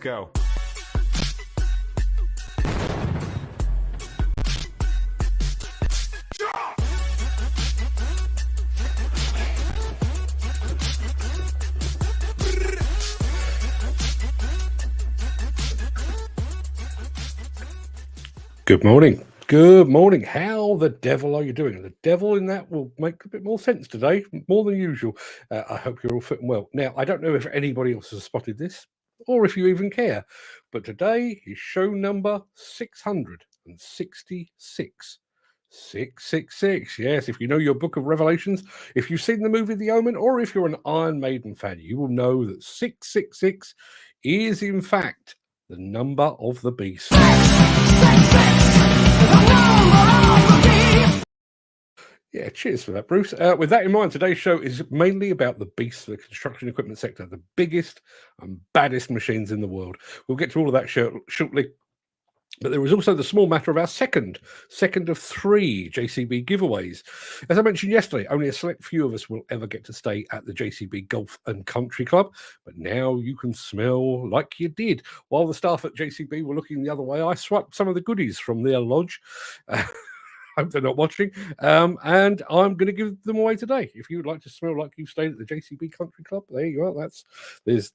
go. Good morning. Good morning. How the devil are you doing? And the devil in that will make a bit more sense today, more than usual. I hope you're all fit and well. Now, I don't know if anybody else has spotted this or if you even care, but today is show number 666. 666. Yes, if you know your book of Revelations, if you've seen the movie The Omen, or if you're an Iron Maiden fan, you will know that 666 is in fact the number of the beast. Yeah, cheers for that, Bruce. With that in mind, today's show is mainly about the beasts of the construction equipment sector, the biggest and baddest machines in the world. We'll get to all of that shortly. But there was also the small matter of our second of 3 JCB giveaways. As I mentioned yesterday, only a select few of us will ever get to stay at the JCB Golf and Country Club. But now you can smell like you did. While the staff at JCB were looking the other way, I swiped some of the goodies from their lodge. Hope they're not watching. And I'm going to give them away today. If you would like to smell like you've stayed at the JCB Country Club, there you are. There's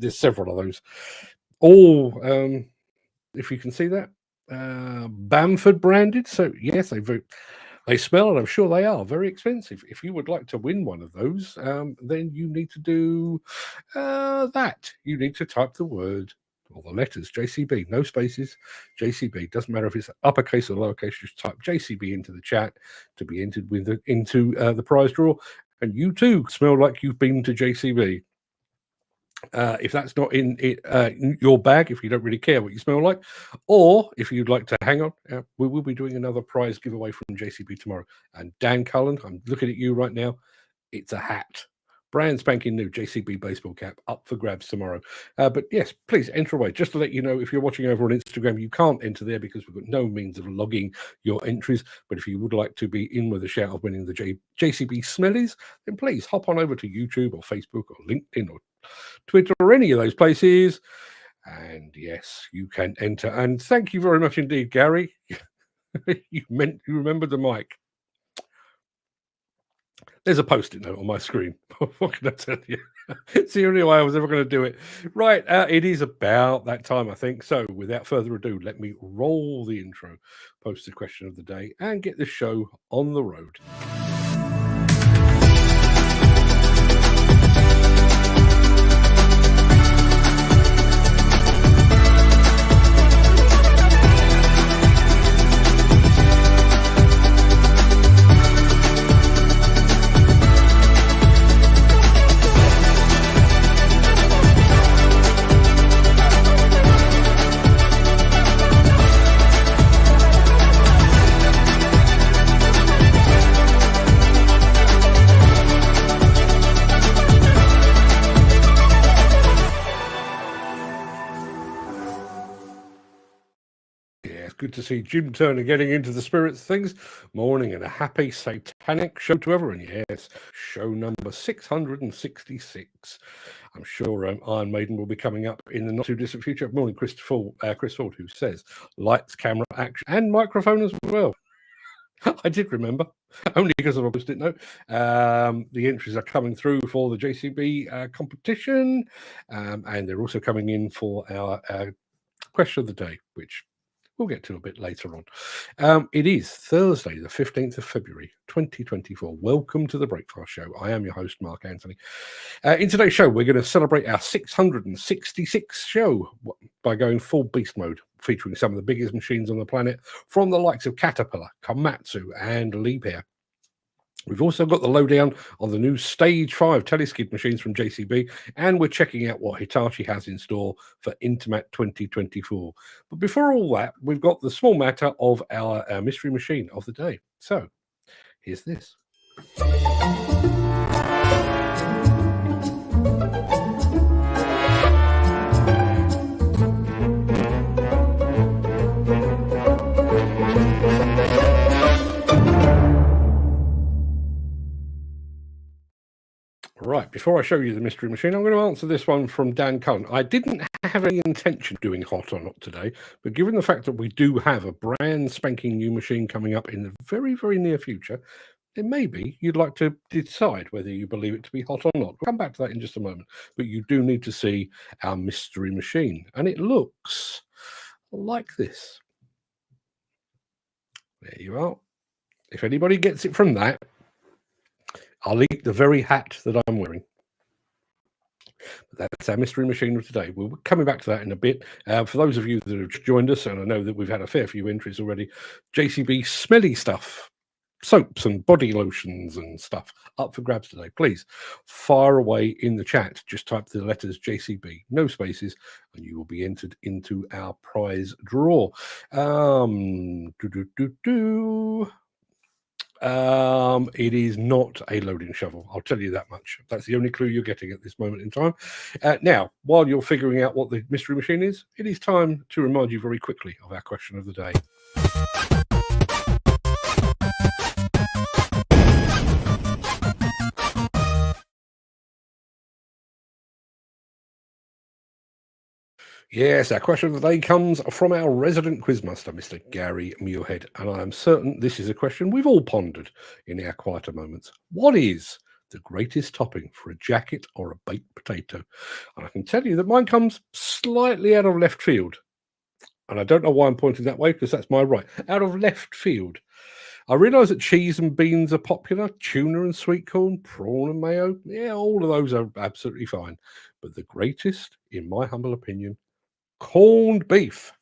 several of those. All, if you can see that, Bamford branded. So yes, they smell, and I'm sure they are very expensive. If you would like to win one of those, then you need to do that. You need to type the word or the letters JCB, no spaces, JCB. Doesn't matter if it's uppercase or lowercase. Just type JCB into the chat to be entered into the prize draw, and you too smell like you've been to JCB. If that's not in your bag, if you don't really care what you smell like, or if you'd like to hang on, we will be doing another prize giveaway from JCB tomorrow. And Dan Cullen, I'm looking at you right now. It's a hat. Brand spanking new JCB baseball cap up for grabs tomorrow. But yes, please enter away. Just to let you know, if you're watching over on Instagram, you can't enter there because we've got no means of logging your entries. But if you would like to be in with a shout of winning the JCB Smellies, then please hop on over to YouTube or Facebook or LinkedIn or Twitter or any of those places. And yes, you can enter. And thank you very much indeed, Gary. You remembered the mic. There's a post-it note on my screen. What can I tell you? It's the only way I was ever going to do it. Right, it is about that time, I think. So without further ado, let me roll the intro, post the question of the day, and get the show on the road. Good to see Jim Turner getting into the spirits of things. Morning and a happy satanic show to everyone. Yes, show number 666. I'm sure Iron Maiden will be coming up in the not too distant future. Morning, Chris Ford, who says lights, camera, action, and microphone as well. I did remember, only because of a post-it note. The entries are coming through for the JCB competition, and they're also coming in for our question of the day, which we'll get to a bit later on. It is Thursday, the 15th of February, 2024. Welcome to the Breakfast Show. I am your host, Mark Anthony. In today's show, we're going to celebrate our 666th show by going full beast mode, featuring some of the biggest machines on the planet, from the likes of Caterpillar, Komatsu, and Liebherr. We've also got the lowdown on the new Stage V Teleskid machines from JCB, and we're checking out what Hitachi has in store for Intermat 2024. But before all that, we've got the small matter of our mystery machine of the day. So, here's this. Right, before I show you the mystery machine, I'm going to answer this one from Dan Cullen. I didn't have any intention of doing hot or not today, but given the fact that we do have a brand spanking new machine coming up in the very, very near future, then maybe you'd like to decide whether you believe it to be hot or not. We'll come back to that in just a moment, but you do need to see our mystery machine, and it looks like this. There you are. If anybody gets it from that, I'll eat the very hat that I'm wearing. That's our mystery machine of today. We're coming back to that in a bit. For those of you that have joined us, and I know that we've had a fair few entries already, JCB smelly stuff, soaps and body lotions and stuff up for grabs today. Please fire away in the chat. Just type the letters JCB, no spaces, and you will be entered into our prize draw. It is not a loading shovel. I'll tell you that much. That's the only clue you're getting at this moment in time. Now, while you're figuring out what the mystery machine is, it is time to remind you very quickly of our question of the day. Yes, our question of the day comes from our resident quizmaster, Mr. Gary Muirhead, and I am certain this is a question we've all pondered in our quieter moments. What is the greatest topping for a jacket or a baked potato? And I can tell you that mine comes slightly out of left field. And I don't know why I'm pointing that way, because that's my right. Out of left field. I realise that cheese and beans are popular, tuna and sweet corn, prawn and mayo. Yeah, all of those are absolutely fine. But the greatest, in my humble opinion, corned beef.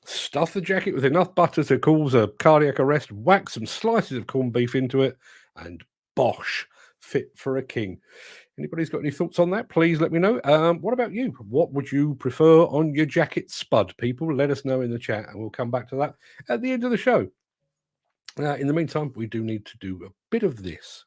Stuff the jacket with enough butter to cause a cardiac arrest, whack some slices of corned beef into it, and bosh, fit for a king. Anybody's got any thoughts on that? Please let me know. What about you? What would you prefer on your jacket spud? People, let us know in the chat, and we'll come back to that at the end of the show. In the meantime, we do need to do a bit of this.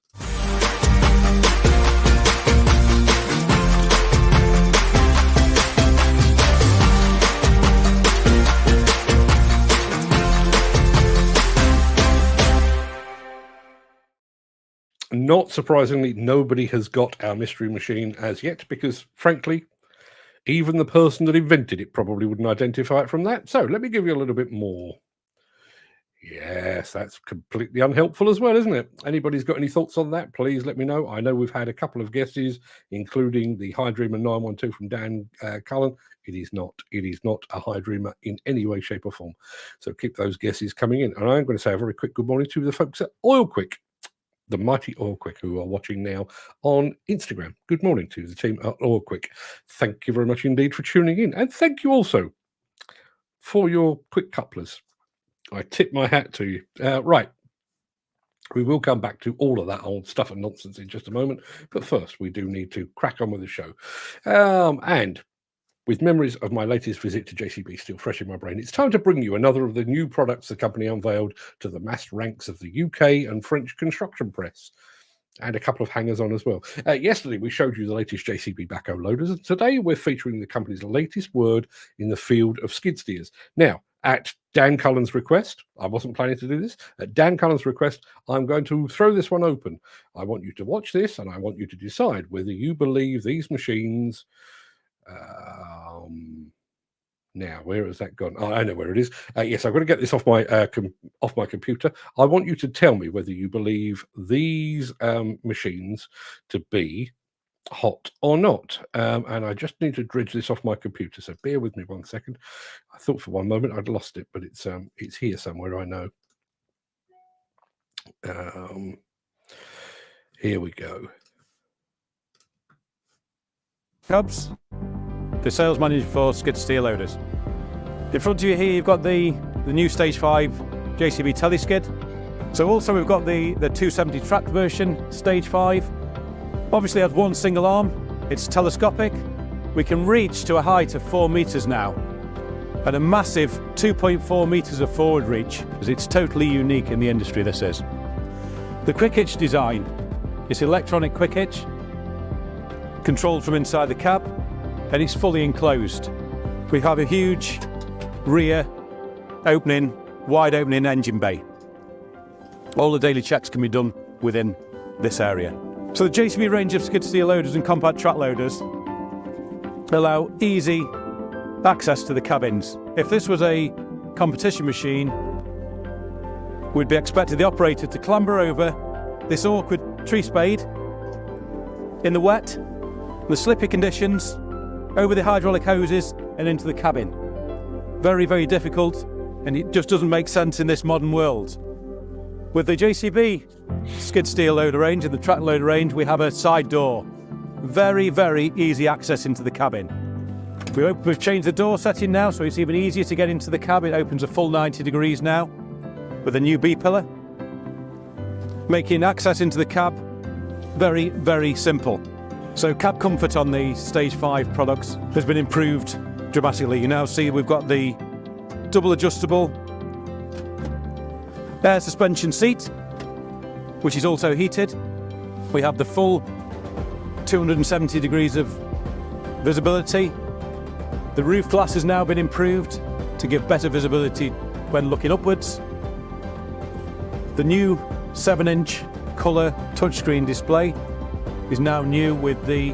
Not surprisingly, nobody has got our mystery machine as yet, because frankly, even the person that invented it probably wouldn't identify it from that. So let me give you a little bit more. Yes, that's completely unhelpful as well, isn't it? Anybody's got any thoughts on that? Please let me know. I know we've had a couple of guesses, including the High Dreamer 912 from Dan Cullen. It is not a High Dreamer in any way, shape, or form. So keep those guesses coming in. And I'm going to say a very quick good morning to the folks at Oil Quick, the mighty Oil Quick, who are watching now on Instagram. Good morning to the team at Oil Quick. Thank you very much indeed for tuning in. And thank you also for your quick couplers. I tip my hat to you. Right. We will come back to all of that old stuff and nonsense in just a moment. But first, we do need to crack on with the show. And with memories of my latest visit to JCB still fresh in my brain, it's time to bring you another of the new products the company unveiled to the massed ranks of the UK and French construction press, and a couple of hangers on as well. Yesterday, we showed you the latest JCB backhoe loaders, and today we're featuring the company's latest word in the field of skid steers. Now, at Dan Cullen's request, I wasn't planning to do this, at Dan Cullen's request, I'm going to throw this one open. I want you to watch this, and I want you to decide whether you believe these machines... now, where has that gone? Oh, I know where it is. Yes, I've got to get this off my computer. I want you to tell me whether you believe these machines to be hot or not. And I just need to dredge this off my computer, so bear with me 1 second. I thought for one moment I'd lost it, but it's here somewhere, I know. Here we go. Cubs, the sales manager for skid steer loaders. In front of you here, you've got the new Stage V JCB Teleskid. So also we've got the 270 track version, Stage V. Obviously has one single arm, it's telescopic. We can reach to a height of 4 meters now, and a massive 2.4 meters of forward reach, as it's totally unique in the industry, this is. The quick hitch design is electronic quick hitch, controlled from inside the cab, and it's fully enclosed. We have a huge rear opening, wide opening engine bay. All the daily checks can be done within this area. So the JCB range of skid steer loaders and compact track loaders allow easy access to the cabins. If this was a competition machine, we'd be expecting the operator to clamber over this awkward tree spade in the wet, the slippy conditions, over the hydraulic hoses and into the cabin. Very, very difficult, and it just doesn't make sense in this modern world. With the JCB skid steer loader range and the track loader range, we have a side door. Very, very easy access into the cabin. We've changed the door setting now, so it's even easier to get into the cab. It opens a full 90 degrees now with a new B-pillar, making access into the cab very, very simple. So cab comfort on the Stage V products has been improved dramatically. You now see we've got the double adjustable air suspension seat, which is also heated. We have the full 270 degrees of visibility. The roof glass has now been improved to give better visibility when looking upwards. The new 7-inch colour touchscreen display is now new with the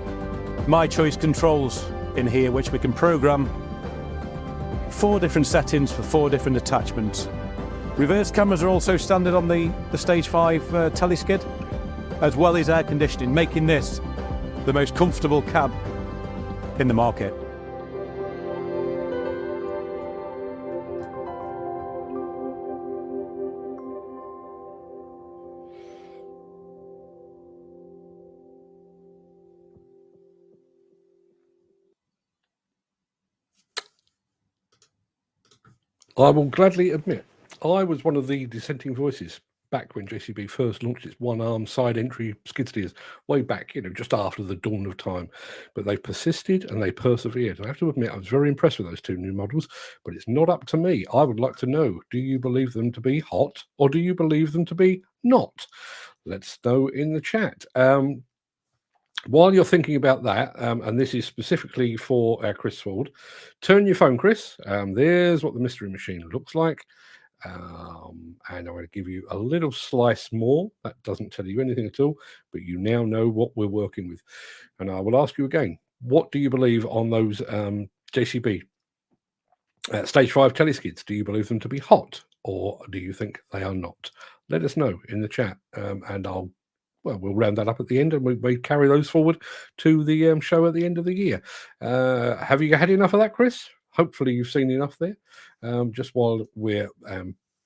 My Choice controls in here, which we can program 4 different settings for 4 different attachments. Reverse cameras are also standard on the Stage V Teleskid, as well as air conditioning, making this the most comfortable cab in the market. I will gladly admit, I was one of the dissenting voices back when JCB first launched its one-arm side entry skid steers, way back, just after the dawn of time. But they persisted and they persevered. I have to admit, I was very impressed with those 2 new models, but it's not up to me. I would like to know, do you believe them to be hot or do you believe them to be not? Let's know in the chat. While you're thinking about that, and this is specifically for Chris Ford, turn your phone, Chris. There's what the mystery machine looks like. And I'm going to give you a little slice more. That doesn't tell you anything at all, but you now know what we're working with. And I will ask you again, what do you believe on those JCB Stage V Teleskids? Do you believe them to be hot or do you think they are not? Let us know in the chat, and we'll round that up at the end, and we carry those forward to the show at the end of the year. Have you had enough of that, Chris? Hopefully you've seen enough there. Just while we're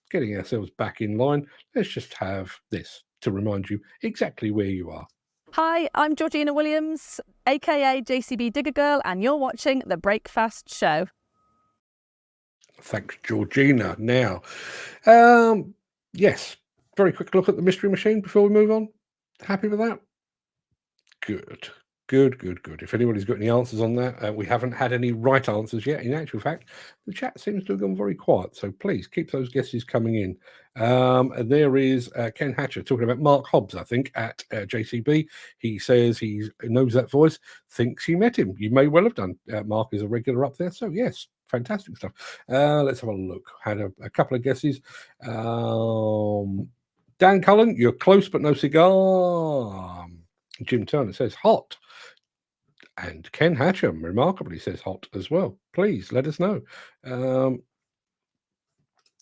getting ourselves back in line, let's just have this to remind you exactly where you are. Hi, I'm Georgina Williams, aka JCB Digger Girl, and you're watching The Breakfast Show. Thanks, Georgina. Now, yes, very quick look at the mystery machine before we move on. Happy with that? Good. If anybody's got any answers on that, we haven't had any right answers yet. In actual fact, the chat seems to have gone very quiet, so please keep those guesses coming in. There is Ken Hatcher talking about Mark Hobbs, I think, at JCB. He says he knows that voice, thinks he met him. You may well have done. Mark is a regular up there, so yes, fantastic stuff. Let's have a look. Had a couple of guesses. Dan Cullen, you're close but no cigar. Jim Turner says hot. And Ken Hatcham remarkably says hot as well. Please let us know.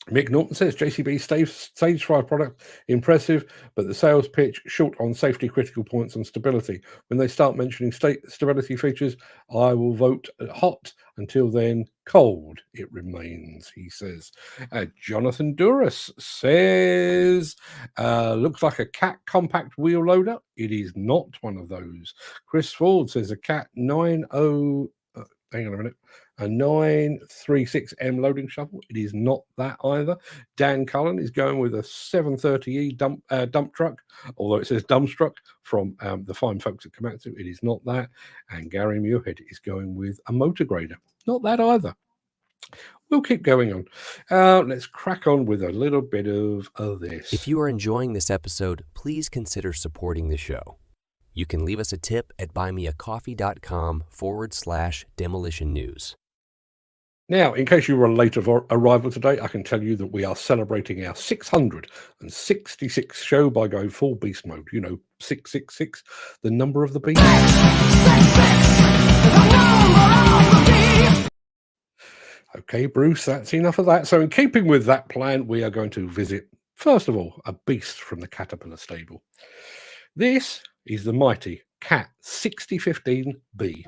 Mick Norton says JCB Stage 5 product impressive, but the sales pitch short on safety critical points and stability. When they start mentioning stability features, I will vote hot. Until then, cold it remains, he says. Jonathan Duras says, looks like a Cat compact wheel loader. It is not one of those. Chris Ford says a Cat 90... hang on a minute. A 936M loading shovel. It is not that either. Dan Cullen is going with a 730E dump truck, although it says dump truck from the fine folks at Komatsu. It is not that. And Gary Muirhead is going with a motor grader. Not that either. We'll keep going on. Let's crack on with a little bit of this. If you are enjoying this episode, please consider supporting the show. You can leave us a tip at buymeacoffee.com/demolition news. Now, in case you were a late arrival today, I can tell you that we are celebrating our 666th show by going full beast mode. 666, the number of the beast. Okay, Bruce, that's enough of that. So in keeping with that plan, we are going to visit, first of all, a beast from the Caterpillar stable. This is the mighty Cat 6015B.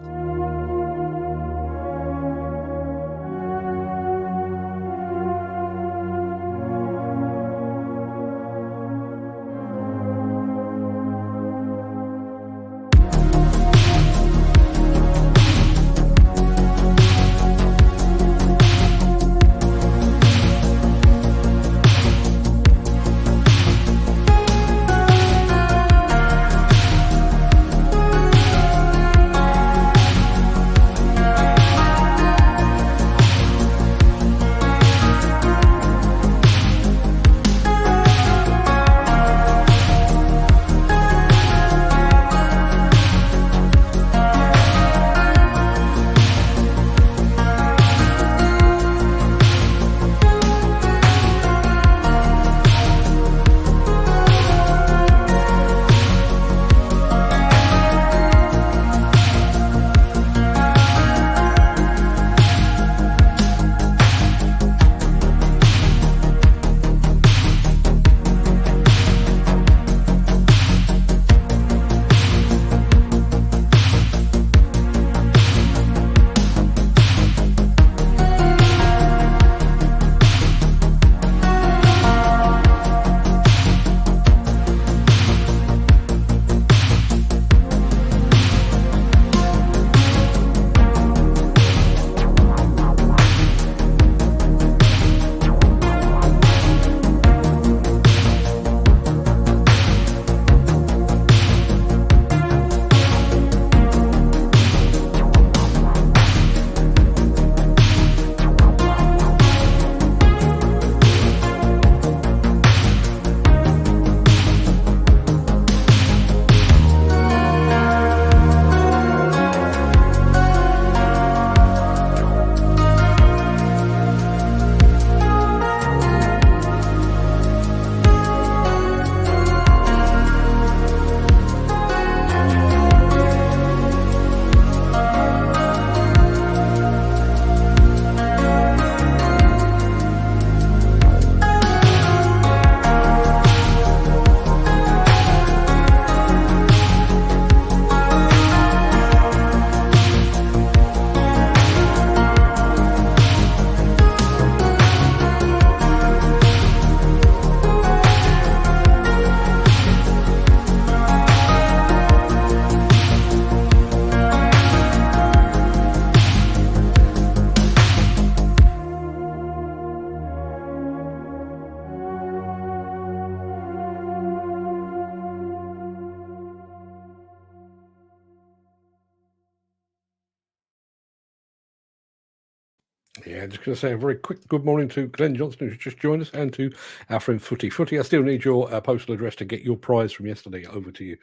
Yeah, just going to say a very quick good morning to Glenn Johnson, who's just joined us, and to our friend Footy. Footy, I still need your postal address to get your prize from yesterday over to you.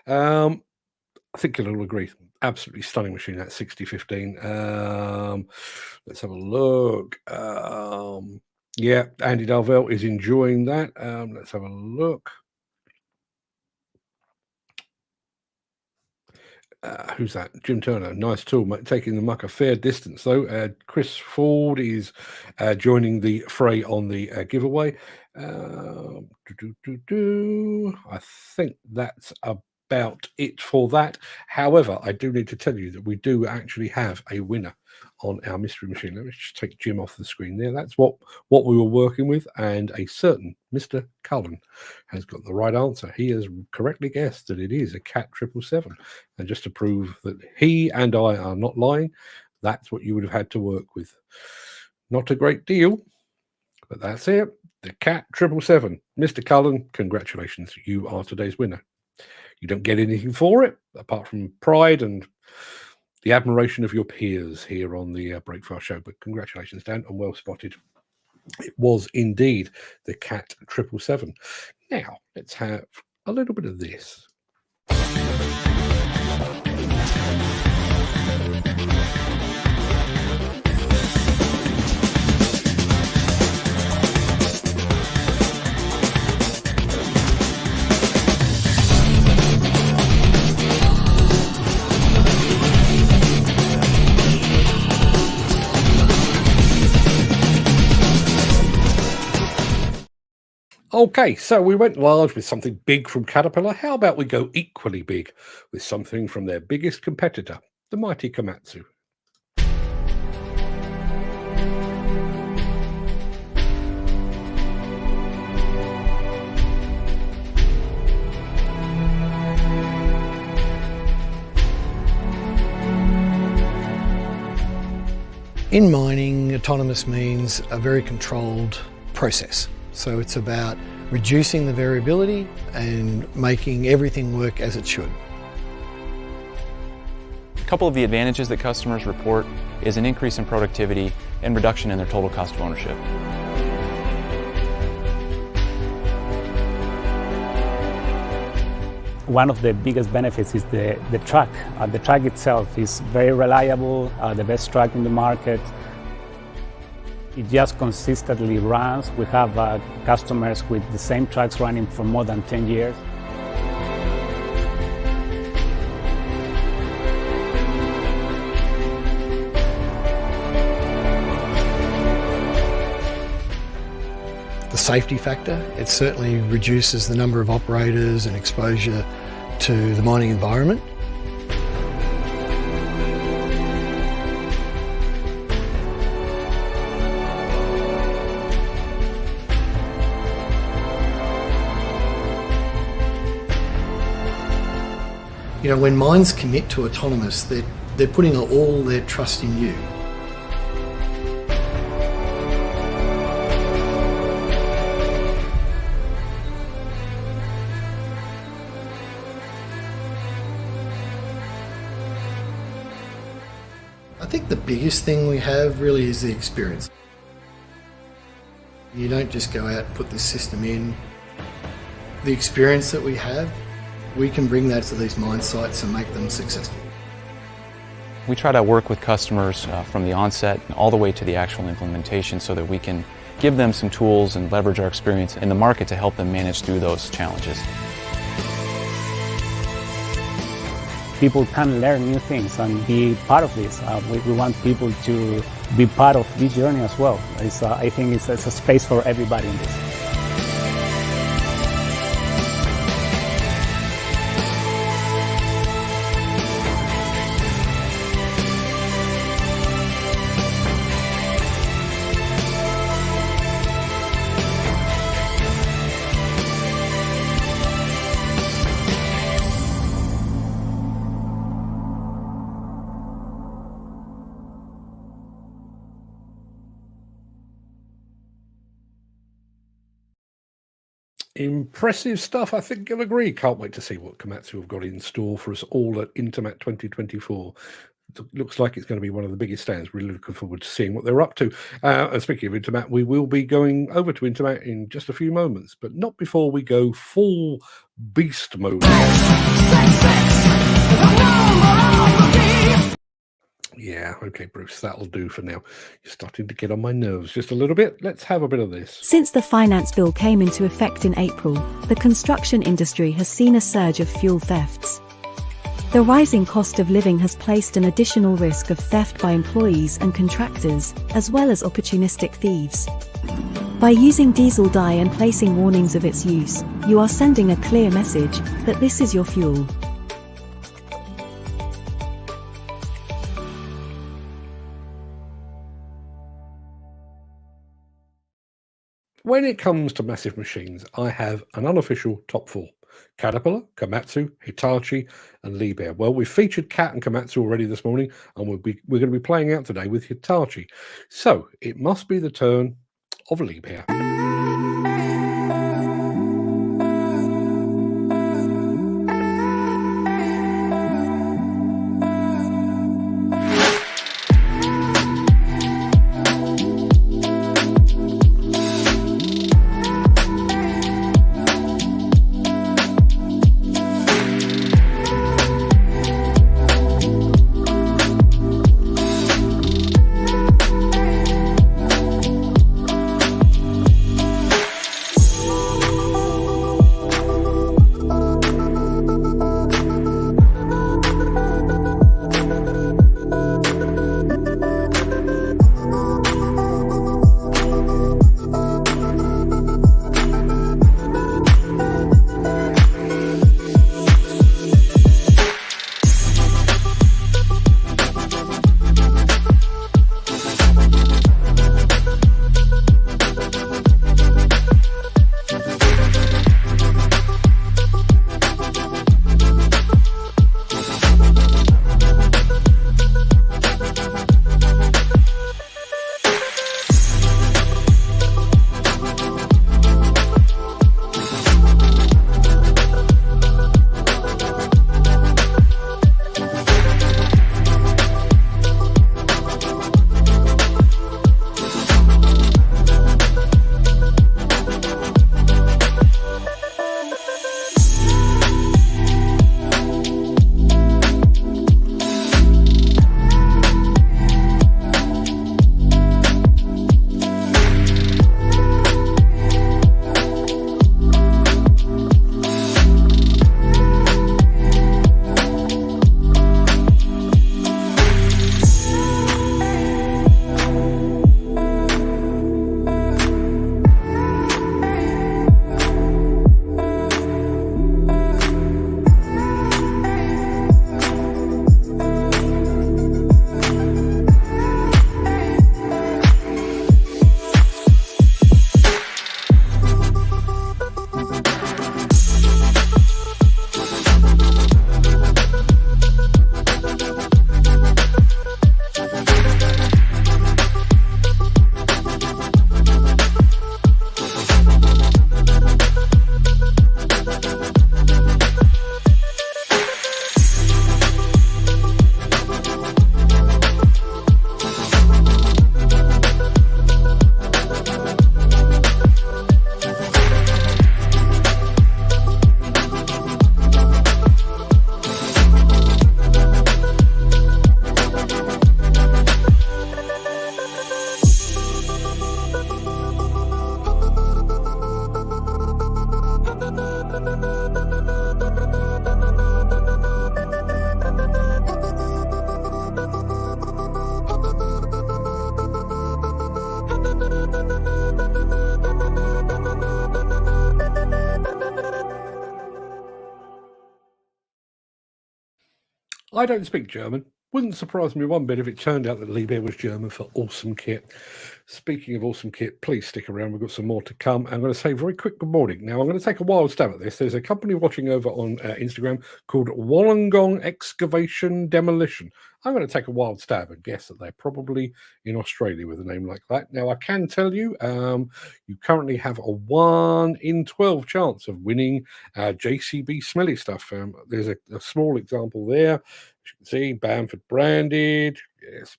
I think you'll all agree. Absolutely stunning machine, that 6015. Let's have a look. Yeah, Andy Darvell is enjoying that. Let's have a look. Who's that? Jim Turner. Nice tool, mate. Taking the muck a fair distance, though. Chris Ford is joining the fray on the giveaway. I think that's about it for that. However, I do need to tell you that we do actually have a winner on our mystery machine. Let me just take Jim off the screen there. That's what we were working with, and a certain Mr. Cullen has got the right answer. He has correctly guessed that it is a Cat 777. And just to prove that he and I are not lying, that's what you would have had to work with. Not a great deal, but that's it. The Cat 777. Mr. Cullen, congratulations. You are today's winner. You don't get anything for it, apart from pride and the admiration of your peers here on the Breakfast Show. But congratulations, Dan, and well spotted. It was indeed the Cat 777. Now, let's have a little bit of this. Okay, so we went large with something big from Caterpillar. How about we go equally big with something from their biggest competitor, the mighty Komatsu? In mining, autonomous means a very controlled process. So it's about reducing the variability and making everything work as it should. A couple of the advantages that customers report is an increase in productivity and reduction in their total cost of ownership. One of the biggest benefits is the truck. The truck itself is very reliable, the best truck in the market. It just consistently runs. We have customers with the same trucks running for more than 10 years. The safety factor, it certainly reduces the number of operators and exposure to the mining environment. You know, when mines commit to autonomous, they're putting all their trust in you. I think the biggest thing we have really is the experience. You don't just go out and put this system in. The experience that we have, we can bring that to these mine sites and make them successful. We try to work with customers from the onset all the way to the actual implementation so that we can give them some tools and leverage our experience in the market to help them manage through those challenges. People can learn new things and be part of this. We want people to be part of this journey as well. I think it's a space for everybody in this. Impressive stuff, I think you'll agree. Can't wait to see what Komatsu have got in store for us all at Intermat 2024. It looks like it's going to be one of the biggest stands. Really looking forward to seeing what they're up to. And speaking of Intermat, we will be going over to Intermat in just a few moments, but not before we go full beast mode. Yeah, okay, Bruce, that'll do for now. You're starting to get on my nerves just a little bit. Let's have a bit of this. Since the finance bill came into effect in April, the construction industry has seen a surge of fuel thefts. The rising cost of living has placed an additional risk of theft by employees and contractors, as well as opportunistic thieves. By using diesel dye and placing warnings of its use, you are sending a clear message that this is your fuel. When it comes to massive machines, I have an unofficial top four. Caterpillar, Komatsu, Hitachi, and Liebherr. Well, we've featured Cat and Komatsu already this morning, and we're going to be playing out today with Hitachi. So it must be the turn of Liebherr. I don't speak German. Wouldn't surprise me one bit if it turned out that Liebherr was German for awesome kit. Speaking of awesome kit, please stick around. We've got some more to come. I'm going to say very quick good morning. Now, I'm going to take a wild stab at this. There's a company watching over on Instagram called Wollongong Excavation Demolition. I'm going to take a wild stab and guess that they're probably in Australia with a name like that. Now, I can tell you, you currently have a 1 in 12 chance of winning JCB smelly stuff. There's a small example there. As you can see, Bamford branded. Yes.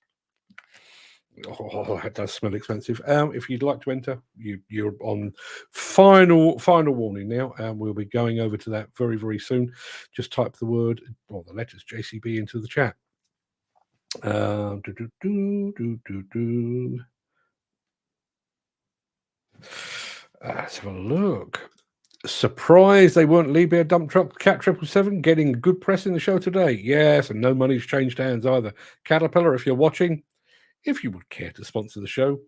Oh, that does smell expensive. If you'd like to enter, you're on final warning now, and we'll be going over to that very, very soon. Just type the word or the letters JCB into the chat. Let's have a look. Surprised they weren't Liebherr dump truck Cat 777 getting good press in the show today. Yes, and no money's changed hands either. Caterpillar, if you're watching, if you would care to sponsor the show,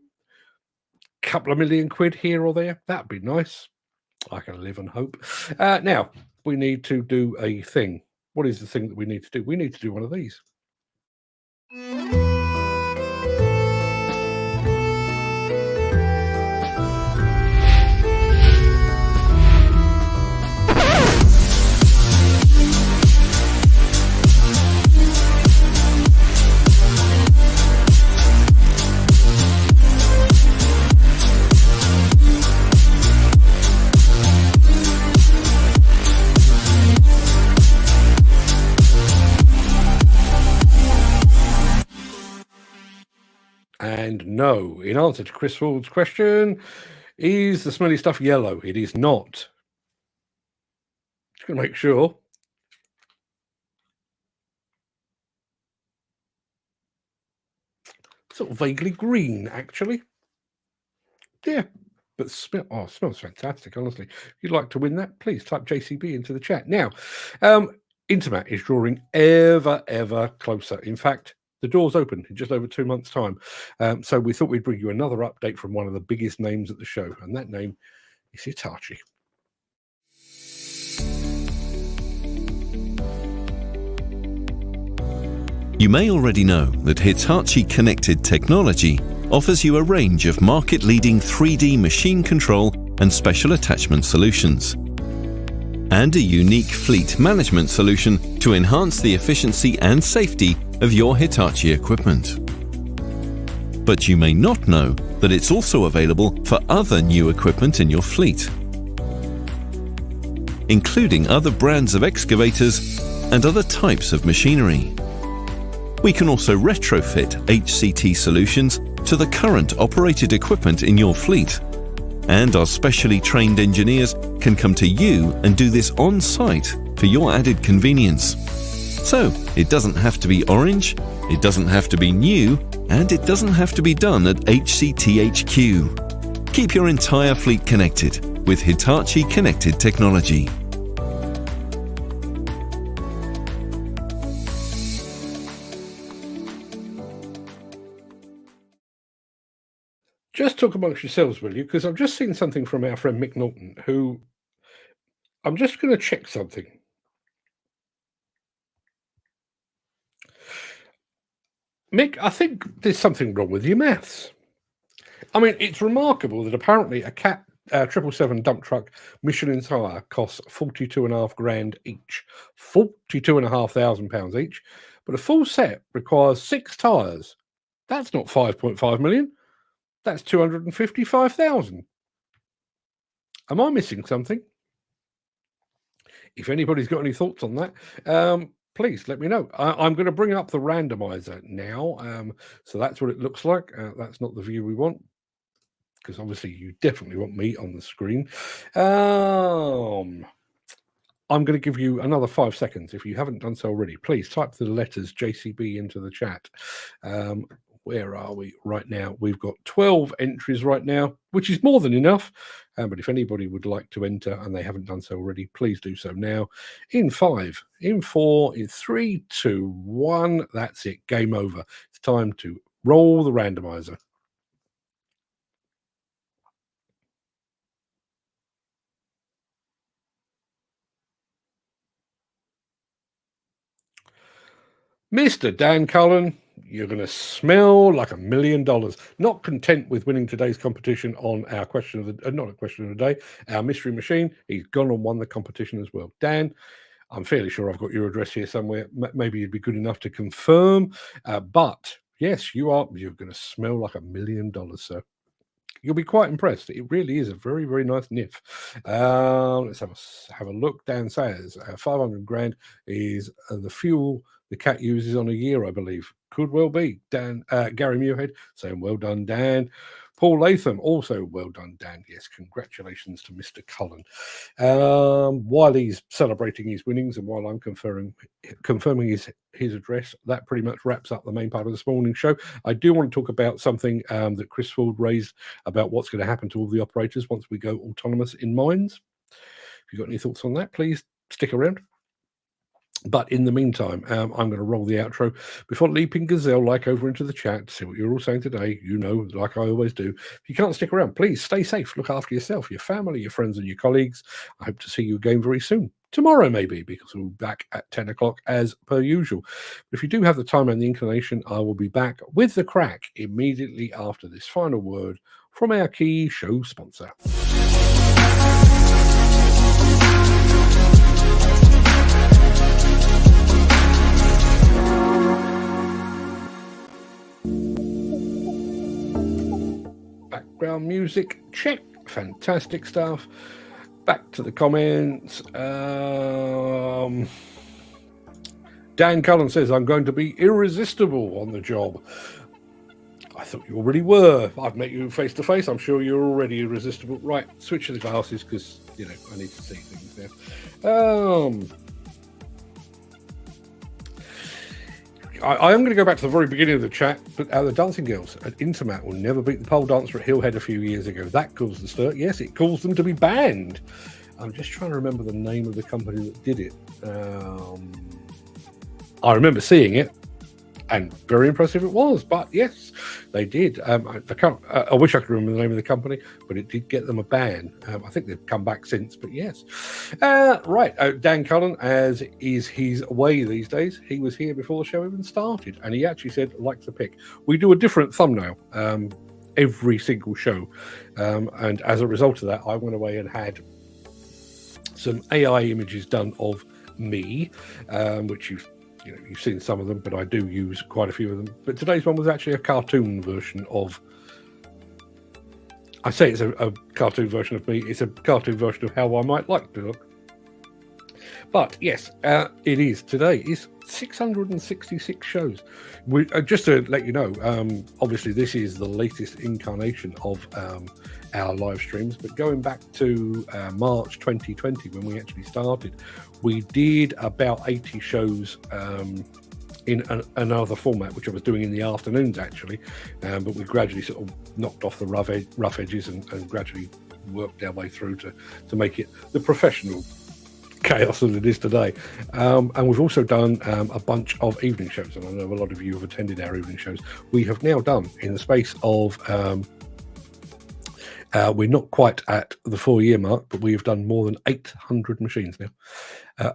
couple of million quid here or there, that'd be nice. I can live and hope. Now, we need to do a thing. What is the thing that we need to do? We need to do one of these. And no, in answer to Chris Ford's question, is the smelly stuff yellow? It is not. Just going to make sure. Sort of vaguely green, actually. Yeah, but smells fantastic, honestly. If you'd like to win that, please type JCB into the chat. Now, Intermat is drawing ever closer. In fact, the door's open in just over 2 months' time. So we thought we'd bring you another update from one of the biggest names at the show, and that name is Hitachi. You may already know that Hitachi Connected Technology offers you a range of market-leading 3D machine control and special attachment solutions, and a unique fleet management solution to enhance the efficiency and safety of your Hitachi equipment. But you may not know that it's also available for other new equipment in your fleet, including other brands of excavators and other types of machinery. We can also retrofit HCT solutions to the current operated equipment in your fleet, and our specially trained engineers can come to you and do this on site for your added convenience. So it doesn't have to be orange, it doesn't have to be new, and it doesn't have to be done at HCT HQ. Keep your entire fleet connected with Hitachi Connected Technology. Just talk amongst yourselves, will you? Because I've just seen something from our friend Mick Norton, who I'm just going to check something. Mick, I think there's something wrong with your maths. I mean, it's remarkable that apparently a Cat 777 dump truck Michelin tire costs 42.5 grand each, £42,500 each, but a full set requires 6 tires. That's not 5.5 million. That's 255,000. Am I missing something? If anybody's got any thoughts on that, please let me know. I'm going to bring up the randomizer now. So that's what it looks like. That's not the view we want, because obviously you definitely want me on the screen. I'm going to give you another 5 seconds. If you haven't done so already, please type the letters JCB into the chat. Where are we right now? We've got 12 entries right now, which is more than enough. But if anybody would like to enter and they haven't done so already, please do so now. In 5, in 4, in 3, 2, 1. That's it. Game over. It's time to roll the randomizer. Mr. Dan Cullen, you're going to smell like $1 million. Not content with winning today's competition on our question of the not a question of the day, our mystery machine, he's gone and won the competition as well. Dan, I'm fairly sure I've got your address here somewhere. Maybe you'd be good enough to confirm. But yes, you're going to smell like $1 million, sir. You'll be quite impressed. It really is a very, very nice niff. Let's have a look. Dan says 500 grand is the fuel the cat uses on a year, I believe. Could well be. Dan Gary Muirhead saying, well done, Dan. Paul Latham also, well done, Dan. Yes, congratulations to Mr. Cullen. While he's celebrating his winnings and while I'm confirming his address, that pretty much wraps up the main part of this morning's show. I do want to talk about something that Chris Ford raised about what's going to happen to all the operators once we go autonomous in mines. If you've got any thoughts on that, please stick around. But in the meantime, I'm going to roll the outro before leaping gazelle like over into the chat to see what you're all saying today. You know, like I always do. If you can't stick around, please stay safe. Look after yourself, your family, your friends, and your colleagues. I hope to see you again very soon. Tomorrow, maybe, because we'll be back at 10 o'clock as per usual. But if you do have the time and the inclination, I will be back with the Craic immediately after this final word from our key show sponsor. Background music, check. Fantastic stuff. Back to the comments. Dan Cullen says, I'm going to be irresistible on the job. I thought you already were. I've met you face to face. I'm sure you're already irresistible. Right, switch to the glasses because, you know, I need to see things now. I am going to go back to the very beginning of the chat, but the dancing girls at Intermat will never beat the pole dancer at Hillhead a few years ago. That caused the stir. Yes, it caused them to be banned. I'm just trying to remember the name of the company that did it. I remember seeing it, and very impressive it was. But yes, they did. I wish I could remember the name of the company, but it did get them a ban. I think they've come back since, but yes. Right, Dan Cullen, as is his way these days, he was here before the show even started, and he actually said, like to pick. We do a different thumbnail every single show, and as a result of that, I went away and had some AI images done of me, which you've seen some of them, but I do use quite a few of them. But today's one was actually a cartoon version of. I say it's a cartoon version of me. It's a cartoon version of how I might like to look. But yes, it is. Today is 666 shows. Just to let you know, obviously this is the latest incarnation of our live streams, but going back to March 2020 when we actually started, we did about 80 shows in another format, which I was doing in the afternoons actually, but we gradually sort of knocked off the rough edges and gradually worked our way through to make it the professional chaos that it is today. And we've also done a bunch of evening shows, and I know a lot of you have attended our evening shows. We have now done, in the space of we're not quite at the 4-year mark, but we have done more than 800 machines now.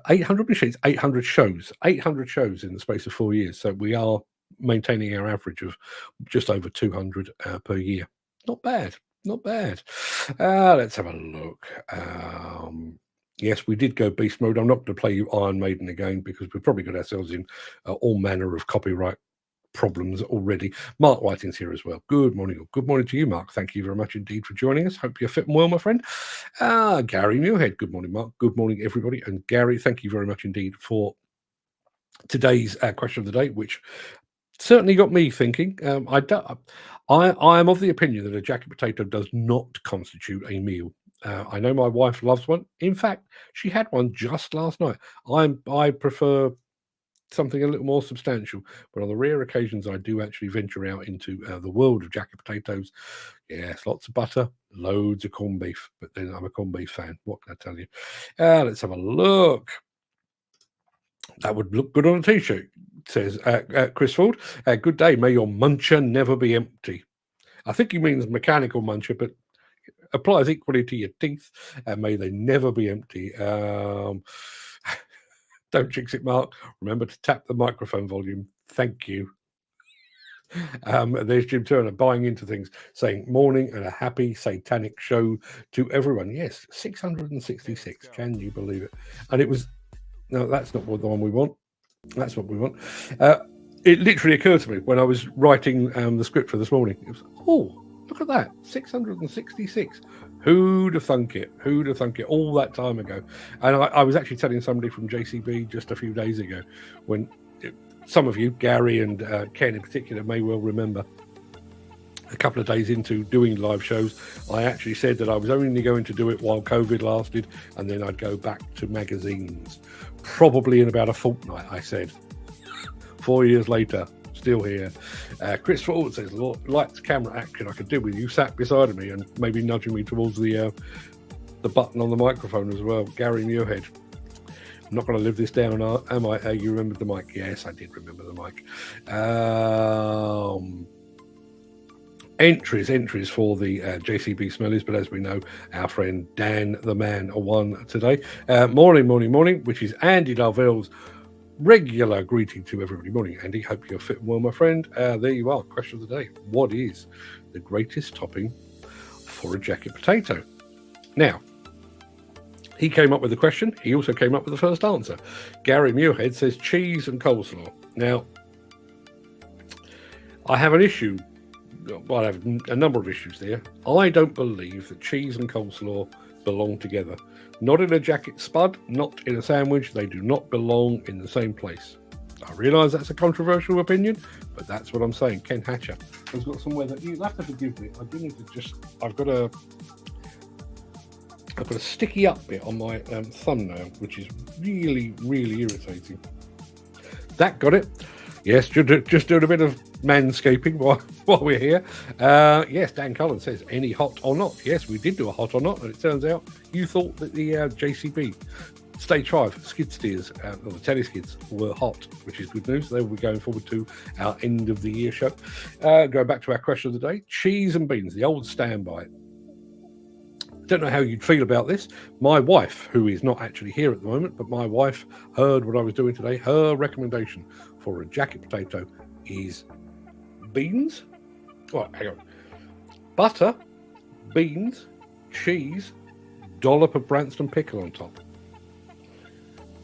800 machines, 800 shows in the space of 4 years. So we are maintaining our average of just over 200 per year. Not bad. Let's have a look. Yes, we did go beast mode. I'm not going to play you Iron Maiden again because we've probably got ourselves in all manner of copyright problems already. Mark Whiting's here as well. Good morning. Good morning to you, Mark. Thank you very much indeed for joining us. Hope you're fit and well, my friend. Gary Muirhead. Good morning, Mark. Good morning, everybody. And Gary, thank you very much indeed for today's question of the day, which certainly got me thinking. I am of the opinion that a jacket potato does not constitute a meal. I know my wife loves one. In fact, she had one just last night. I prefer something a little more substantial, but on the rare occasions I do actually venture out into the world of jacket potatoes. Yes, lots of butter, loads of corned beef, but then I'm a corned beef fan. What can I tell you? Let's have a look. That would look good on a t-shirt, says Chris Ford. Good day. May your muncher never be empty. I think he means mechanical muncher, but applies equally to your teeth, and may they never be empty. Don't jinx it, Mark. Remember to tap the microphone volume. Thank you. There's Jim Turner buying into things, saying morning and a happy satanic show to everyone. Yes, 666. Can you believe it? And it was, no, that's not the one we want. That's what we want. It literally occurred to me when I was writing the script for this morning. It was, oh, look at that, 666. Who'd have thunk it? Who'd have thunk it all that time ago? And I was actually telling somebody from JCB just a few days ago when some of you, Gary and Ken in particular, may well remember a couple of days into doing live shows, I actually said that I was only going to do it while COVID lasted, and then I'd go back to magazines. Probably in about a fortnight, I said. 4 years later, still here. Chris Ford says, lights, camera, action. I could do with you sat beside me and maybe nudging me towards the button on the microphone as well. Gary Muirhead. I'm not going to live this down, am I? You remembered the mic? Yes, I did remember the mic. Entries for the JCB Smellies, but as we know, our friend Dan the Man won today. Morning, which is Andy Darvell's regular greeting to everybody. Morning, Andy. Hope you're fit and well, my friend. There you are. Question of the day. What is the greatest topping for a jacket potato? Now, he came up with the question. He also came up with the first answer. Gary Muirhead says cheese and coleslaw. Now, I have an issue. Well, I have a number of issues there. I don't believe that cheese and coleslaw belong together. Not in a jacket spud, not in a sandwich. They do not belong in the same place. I realise that's a controversial opinion, but that's what I'm saying. Ken Hatcher has got somewhere that you'll have to forgive me. I do need to just. I've got a sticky up bit on my thumbnail, which is really, really irritating. That got it. Yes, just doing a bit of manscaping while we're here. Yes, Dan Cullen says, any hot or not? Yes, we did do a hot or not, and it turns out you thought that the JCB Stage 5 skid steers, or the teleskids, were hot, which is good news. They will be going forward to our end of the year show. Going back to our question of the day, cheese and beans, the old standby. Don't know how you'd feel about this. My wife, who is not actually here at the moment, but my wife heard what I was doing today. Her recommendation for a jacket potato is beans. Oh, hang on. Butter, beans, cheese, dollop of Branston pickle on top.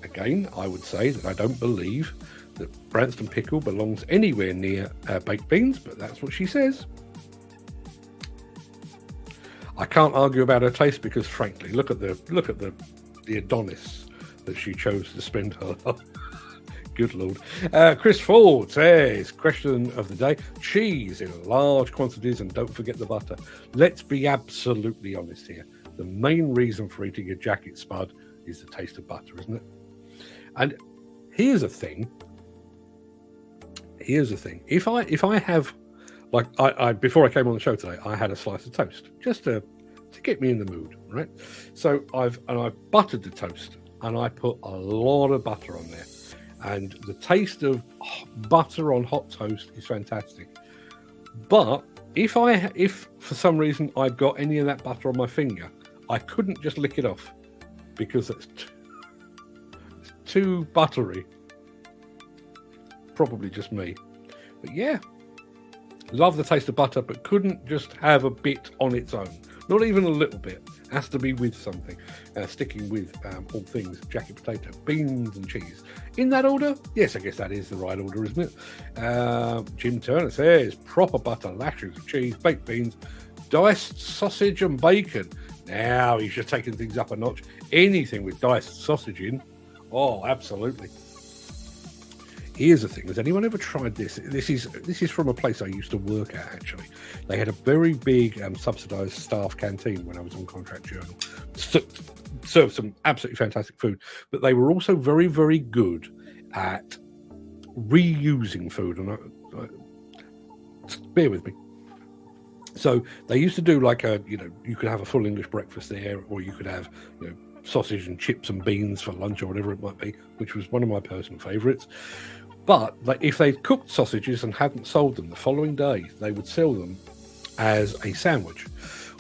Again, I would say that I don't believe that Branston pickle belongs anywhere near baked beans, but that's what she says. I can't argue about her taste because, frankly, look at the Adonis that she chose to spend her life. Good Lord. Chris Ford says, question of the day, cheese in large quantities and don't forget the butter. Let's be absolutely honest here. The main reason for eating a jacket spud is the taste of butter, isn't it? And here's the thing. If I have, like, I before I came on the show today, I had a slice of toast just to get me in the mood, right? So I've buttered the toast and I put a lot of butter on there. And the taste of butter on hot toast is fantastic. But if for some reason I'd got any of that butter on my finger, I couldn't just lick it off because it's too buttery. Probably just me. But yeah, love the taste of butter, but couldn't just have a bit on its own. Not even a little bit. Has to be with something. Sticking with all things jacket potato, beans and cheese. In that order? Yes, I guess that is the right order, isn't it? Jim Turner says, proper butter, lashes of cheese, baked beans, diced sausage and bacon. Now he's just taking things up a notch. Anything with diced sausage in. Oh, absolutely. Here's the thing. Has anyone ever tried this? This is from a place I used to work at, actually. They had a very big subsidised staff canteen when I was on Contract Journal. Served some absolutely fantastic food. But they were also very, very good at reusing food. And bear with me. So they used to do like you could have a full English breakfast there, or you could have, sausage and chips and beans for lunch or whatever it might be, which was one of my personal favourites. But if they'd cooked sausages and hadn't sold them the following day, they would sell them as a sandwich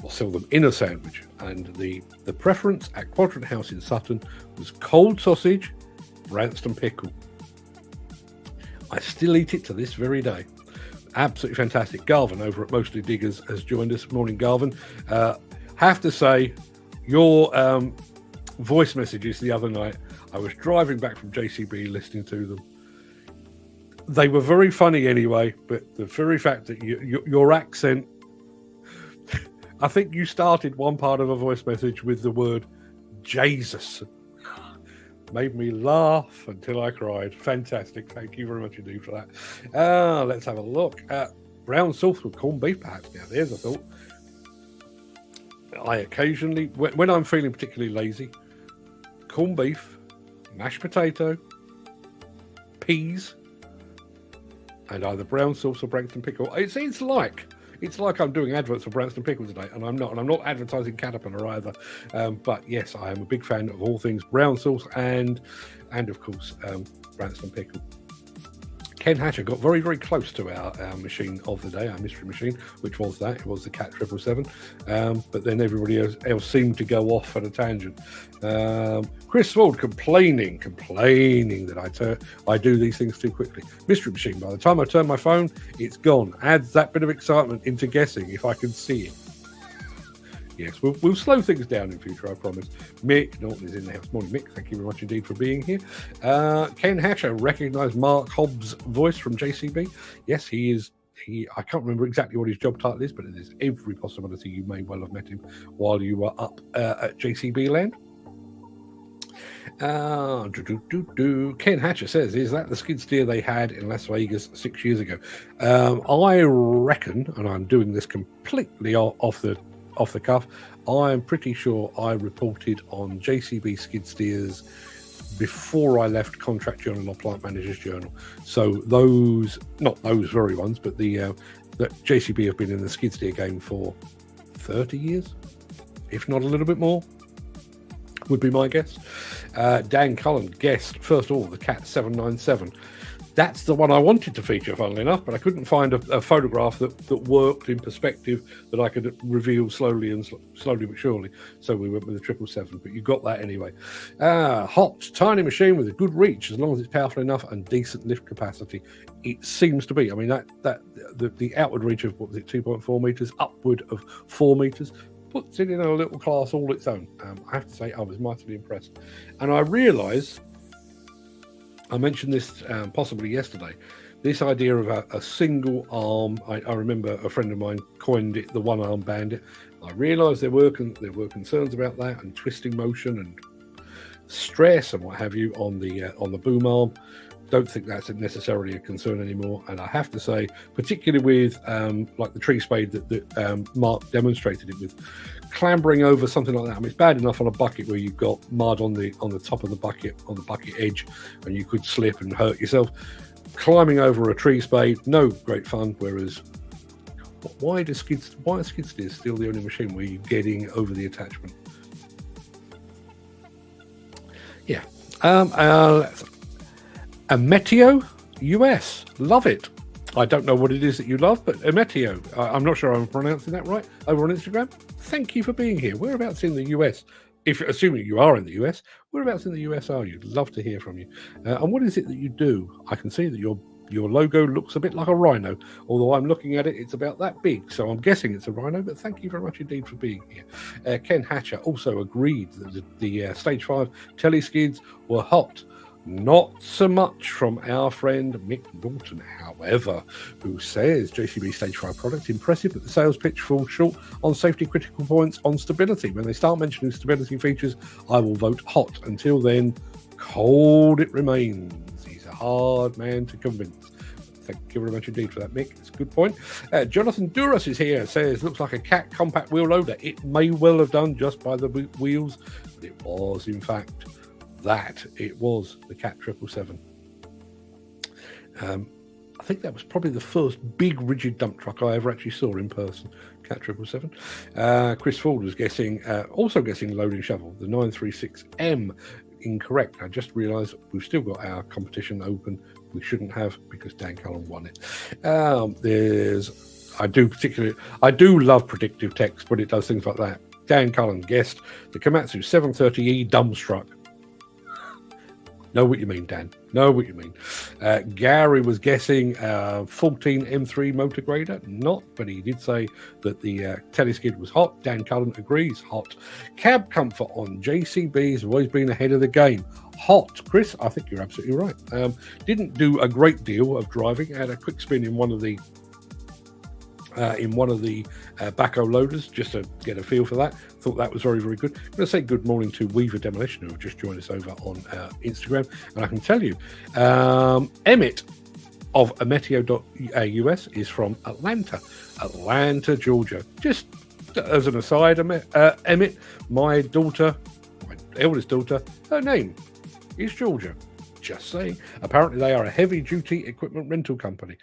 or sell them in a sandwich. And the preference at Quadrant House in Sutton was cold sausage Branston pickle. I still eat it to this very day. Absolutely fantastic. Garvin over at Mostly Diggers has joined us. Morning, Garvin. Have to say, your voice messages the other night, I was driving back from JCB listening to them. They were very funny anyway, but the very fact that your accent, I think you started one part of a voice message with the word Jesus. Made me laugh until I cried. Fantastic. Thank you very much indeed for that. Let's have a look at brown sauce with corned beef, perhaps. Now, there's a thought. I occasionally, when I'm feeling particularly lazy, corned beef, mashed potato, peas, and either brown sauce or Branston pickle. It's like I'm doing adverts for Branston pickle today, and I'm not. And I'm not advertising Caterpillar either. But yes, I am a big fan of all things brown sauce and of course Branston pickle. Ken Hatcher got very, very close to our machine of the day, our mystery machine, which was that. It was the Cat 777. But then everybody else seemed to go off at a tangent. Chris Ford complaining that I do these things too quickly. Mystery machine, by the time I turn my phone, it's gone. Adds that bit of excitement into guessing if I can see it. Yes, we'll slow things down in future, I promise. Mick Norton is in the house. Morning, Mick. Thank you very much indeed for being here. Ken Hatcher recognised Mark Hobbs' voice from JCB. Yes, he is. I can't remember exactly what his job title is, but it is every possibility you may well have met him while you were up at JCB land. Ken Hatcher says, is that the skid steer they had in Las Vegas 6 years ago? I reckon, and I'm doing this completely off the cuff, I'm pretty sure I reported on JCB skid steers before I left Contract Journal or Plant Manager's Journal. So not those very ones, but that JCB have been in the skid steer game for 30 years, if not a little bit more, would be my guess. Dan Cullen guessed, first of all, the Cat 797. That's the one I wanted to feature, funnily enough, but I couldn't find a photograph that worked in perspective that I could reveal slowly but surely. So we went with the 777, but you got that anyway. Hot, tiny machine with a good reach, as long as it's powerful enough and decent lift capacity. It seems to be. I mean, the outward reach of, what was it, 2.4 meters, upward of 4 meters, puts it in a little class all its own. I have to say, I was mightily impressed. And I realise, I mentioned this possibly yesterday, this idea of a single arm. I remember a friend of mine coined it the one-arm bandit. I realised there were concerns about that, and twisting motion and stress and what have you on the boom arm. Don't think that's necessarily a concern anymore. And I have to say, particularly with like the tree spade that Mark demonstrated it with, clambering over something like that. I mean, it's bad enough on a bucket where you've got mud on the top of the bucket, on the bucket edge, and you could slip and hurt yourself. Climbing over a tree spade, no great fun. Whereas, why are skid steers still the only machine where you're getting over the attachment? Yeah. Emeteo US, love it. I don't know what it is that you love, but Emeteo, I'm not sure I'm pronouncing that right, over on Instagram. Thank you for being here. Whereabouts in the US, if assuming you are in the US, whereabouts in the US are you? Love to hear from you. And what is it that you do? I can see that your logo looks a bit like a rhino, although I'm looking at it, it's about that big, so I'm guessing it's a rhino, but thank you very much indeed for being here. Ken Hatcher also agreed that the Stage 5 Teleskids were hot. Not so much from our friend Mick Norton, however, who says JCB Stage 5 product impressive, but the sales pitch falls short on safety critical points on stability. When they start mentioning stability features, I will vote hot. Until then, cold it remains. He's a hard man to convince. Thank you very much indeed for that, Mick. It's a good point. Jonathan Duras is here, says, looks like a Cat compact wheel loader. It may well have done just by the wheels, but it was, in fact, it was the Cat 777. I think that was probably the first big rigid dump truck I ever actually saw in person. Cat 777. Chris Ford was also guessing loading shovel, the 936M. Incorrect. I just realised we've still got our competition open. We shouldn't have, because Dan Cullen won it. I do love predictive text, but it does things like that. Dan Cullen guessed the Komatsu 730E dump truck. Know what you mean, Dan. Know what you mean. Gary was guessing 14 M3 motor grader. Not, but he did say that the Teleskid was hot. Dan Cullen agrees, hot. Cab comfort on JCBs have always been ahead of the game. Hot. Chris, I think you're absolutely right. Didn't do a great deal of driving. Had a quick spin in one of the backhoe loaders just to get a feel for that. Thought that was very, very good. I'm going to say good morning to Weaver Demolition, who have just joined us over on Instagram. And I can tell you, Emmett of Ameteo.us is from Atlanta, Georgia. Just as an aside, Emmett, my eldest daughter, her name is Georgia. Just saying. Apparently they are a heavy-duty equipment rental company.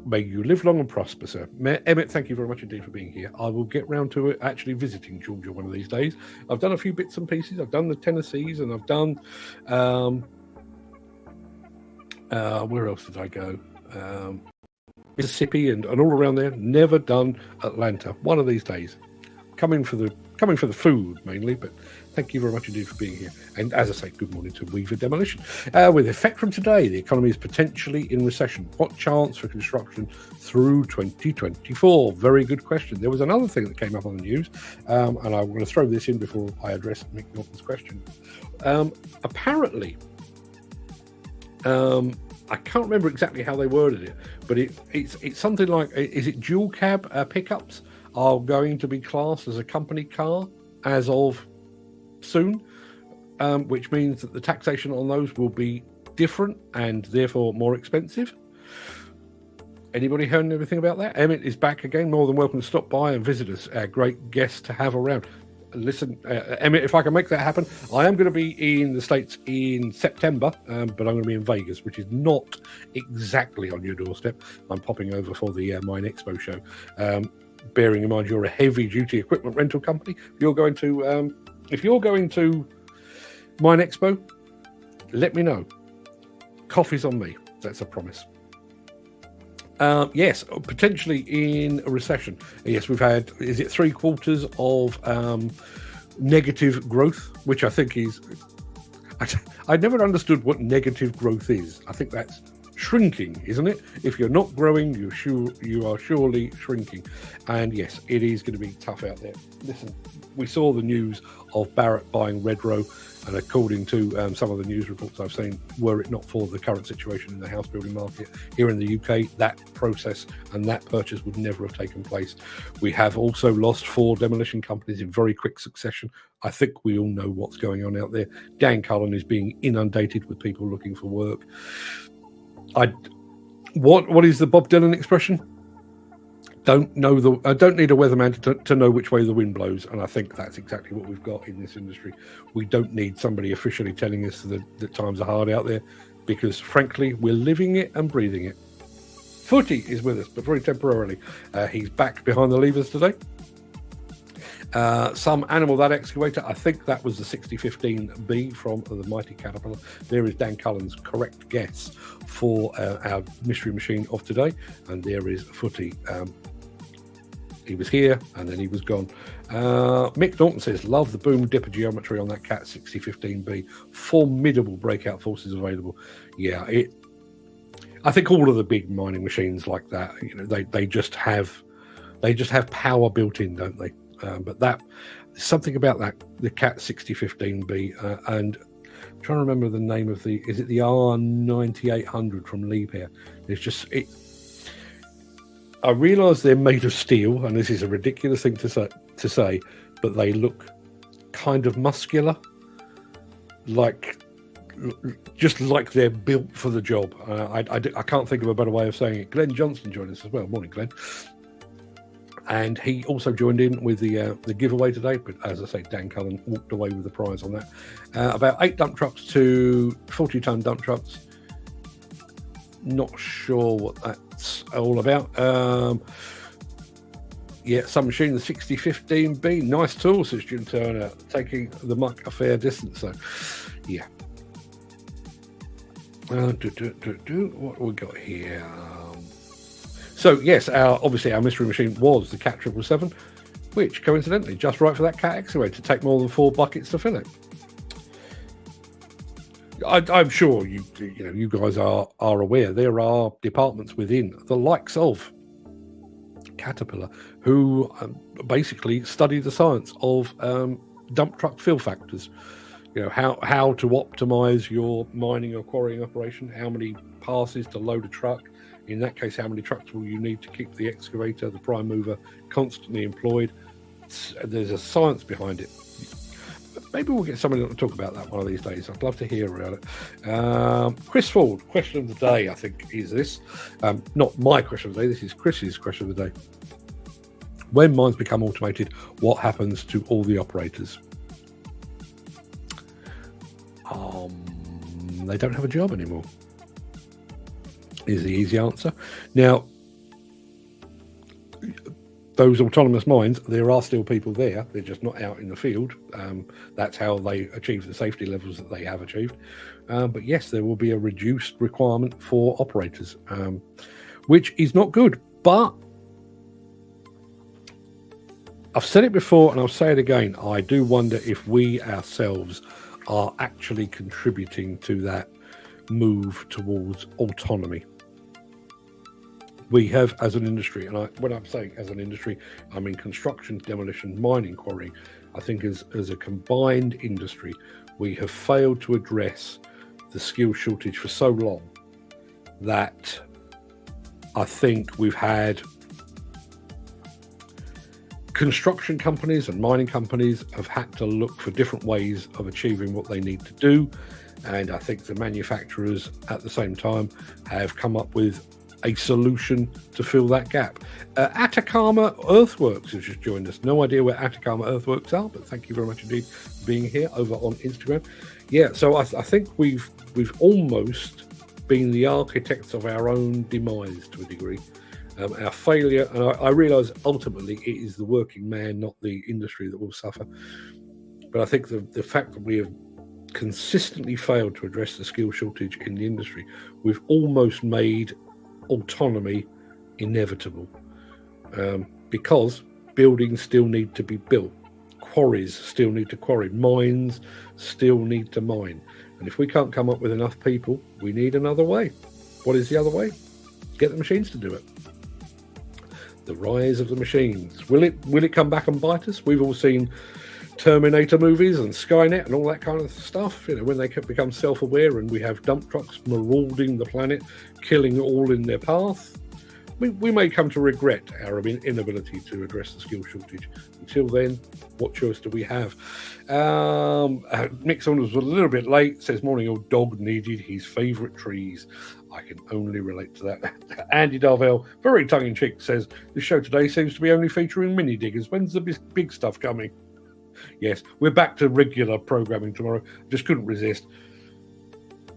May you live long and prosper, sir. Emmett, thank you very much indeed for being here. I will get round to actually visiting Georgia one of these days. I've done a few bits and pieces. I've done the Tennessees, and I've done... where else did I go? Mississippi and all around there. Never done Atlanta. One of these days. Coming for the food mainly, but thank you very much indeed for being here. And as I say, good morning to Weaver Demolition. With effect from today, the economy is potentially in recession. What chance for construction through 2024? Very good question. There was another thing that came up on the news, and I'm going to throw this in before I address Mick Norton's question. Apparently, I can't remember exactly how they worded it, but it's something like, is it dual cab pickups are going to be classed as a company car as of soon, which means that the taxation on those will be different and therefore more expensive. Anybody heard anything about that? Emmett is back again. More than welcome to stop by and visit us. A great guest to have around. Listen, Emmett, if I can make that happen, I am going to be in the States in September, but I'm going to be in Vegas, which is not exactly on your doorstep. I'm popping over for the Mine Expo show. Bearing in mind you're a heavy-duty equipment rental company, if you're going to Mine Expo, let me know. Coffee's on me. That's a promise. Yes, potentially in a recession. Yes, we've had, is it 3 quarters of negative growth, which I think is... I never understood what negative growth is. I think that's shrinking, isn't it? If you're not growing, you are surely shrinking. And yes, it is going to be tough out there. Listen, we saw the news of Barratt buying Redrow, and according to some of the news reports I've seen, were it not for the current situation in the house building market here in the UK, that process and that purchase would never have taken place. We have also lost 4 demolition companies in very quick succession. I think we all know what's going on out there. Dan Cullen is being inundated with people looking for work. What is the Bob Dylan expression? I don't need a weatherman to know which way the wind blows, and I think that's exactly what we've got in this industry. We don't need somebody officially telling us that times are hard out there, because frankly, we're living it and breathing it. Footy is with us, but very temporarily. He's back behind the levers today. Some animal, that excavator, I think that was the 6015B from the mighty Caterpillar. There is Dan Cullen's correct guess for our mystery machine of today, and there is Footy. He was here and then he was gone. Mick Norton says, love the boom dipper geometry on that Cat 6015B. Formidable breakout forces available. Yeah, I think all of the big mining machines like that, they just have power built in, don't they? But there's something about that, the Cat 6015B, and I'm trying to remember the name of is it the R9800 from Liebherr? It's just it. I realise they're made of steel, and this is a ridiculous thing to say, but they look kind of muscular, just like they're built for the job. I can't think of a better way of saying it. Glenn Johnson joined us as well. Morning, Glenn. And he also joined in with the giveaway today, but as I say, Dan Cullen walked away with the prize on that. About 8 dump trucks to 40-ton dump trucks. Not sure what that's all about. Yeah, some machine, the 6015B. Nice tool, says Jim Turner, taking the muck a fair distance. So, yeah. What we got here? So, yes, obviously our mystery machine was the Cat 777, which, coincidentally, just right for that Cat excavator to take more than 4 buckets to fill it. I'm sure you guys are aware there are departments within the likes of Caterpillar who basically study the science of dump truck fill factors. How to optimize your mining or quarrying operation, how many passes to load a truck. In that case, how many trucks will you need to keep the excavator, the prime mover, constantly employed? There's a science behind it. Maybe we'll get somebody to talk about that one of these days. I'd love to hear about it. Chris Ford, question of the day, I think, is this. Not my question of the day, this is Chris's question of the day. When mines become automated, what happens to all the operators? They don't have a job anymore, is the easy answer. Now, those autonomous mines, there are still people there. They're just not out in the field. That's how they achieve the safety levels that they have achieved. But yes, there will be a reduced requirement for operators, which is not good. But I've said it before and I'll say it again. I do wonder if we ourselves are actually contributing to that move towards autonomy. We have, as an industry, and when I'm saying as an industry, I mean construction, demolition, mining, quarrying. I think as a combined industry, we have failed to address the skill shortage for so long that I think we've had construction companies and mining companies have had to look for different ways of achieving what they need to do. And I think the manufacturers at the same time have come up with a solution to fill that gap. Atacama Earthworks has just joined us. No idea where Atacama Earthworks are, but thank you very much indeed for being here over on Instagram. Yeah, so I think we've almost been the architects of our own demise to a degree. Our failure, and I realise ultimately it is the working man, not the industry, that will suffer. But I think the fact that we have consistently failed to address the skill shortage in the industry, we've almost made autonomy inevitable, because buildings still need to be built, quarries still need to quarry, mines still need to mine, and if we can't come up with enough people, we need another way. What is the other way? Get the machines to do it. The rise of the machines. Will it come back and bite us? We've all seen Terminator movies and Skynet and all that kind of stuff, when they become self-aware and we have dump trucks marauding the planet, killing all in their path. We may come to regret our inability to address the skill shortage. Until then, what choice do we have? Nick Saunders was a little bit late, says, morning, old dog needed his favourite trees. I can only relate to that. Andy Darvell, very tongue-in-cheek, says, the show today seems to be only featuring mini diggers. When's the big stuff coming? Yes, we're back to regular programming tomorrow. Just couldn't resist.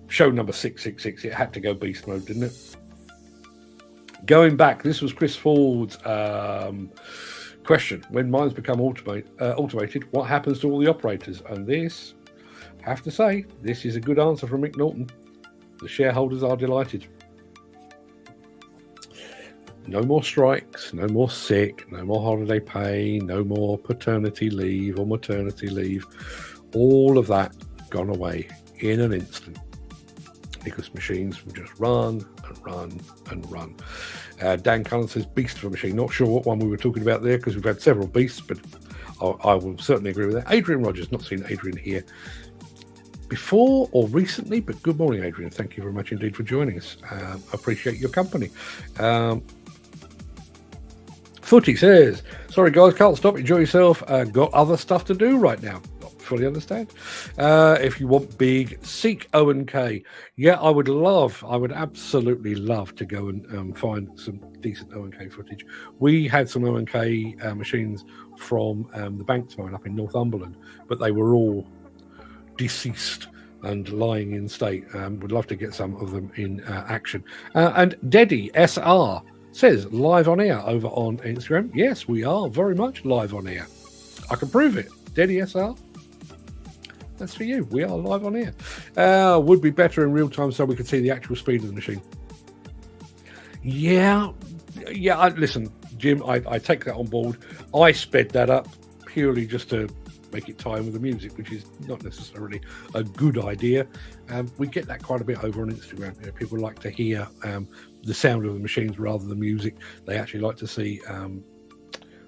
Show number 666. It had to go beast mode, didn't it? Going back, this was Chris Ford's question. When mines become automated, what happens to all the operators? And this, I have to say, this is a good answer from Mick Norton. The shareholders are delighted. No more strikes, no more sick, no more holiday pay, no more paternity leave or maternity leave. All of that gone away in an instant, because machines will just run and run and run. Dan Cullen says, beast of a machine. Not sure what one we were talking about there, because we've had several beasts, but I will certainly agree with that. Adrian Rogers, not seen Adrian here before or recently, but good morning, Adrian. Thank you very much indeed for joining us. Appreciate your company. Footy says, sorry guys, can't stop, enjoy yourself. Got other stuff to do right now. Not fully understand. If you want big, seek O&K. Yeah, I would absolutely love to go and find some decent O&K footage. We had some O&K machines from the Banks mine up in Northumberland, but they were all deceased and lying in state. Would love to get some of them in action. And Deddy SR says, live on air over on Instagram. Yes, we are very much live on air. I can prove it. Deddy SR, that's for you. We are live on air. Would be better in real time so we could see the actual speed of the machine. Yeah. Listen, Jim, I take that on board. I sped that up purely just to make it tie in with the music, which is not necessarily a good idea. We get that quite a bit over on Instagram. People like to hear the sound of the machines rather than music. They actually like to see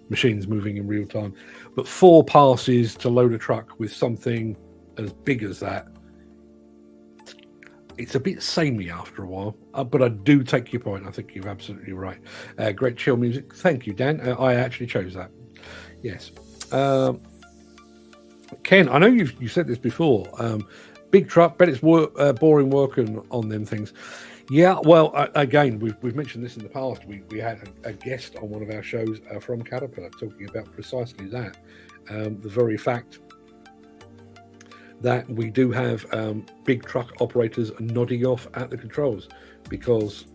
machines moving in real time. But 4 passes to load a truck with something as big as that, it's a bit samey after a while, but I do take your point. I think you're absolutely right. Great chill music. Thank you, Dan. I actually chose that. Yes. Ken, I know you said this before. Big truck, bet it's boring working on them things. Yeah, well, again, we've mentioned this in the past. We had a guest on one of our shows from Caterpillar talking about precisely that. The very fact that we do have big truck operators nodding off at the controls, because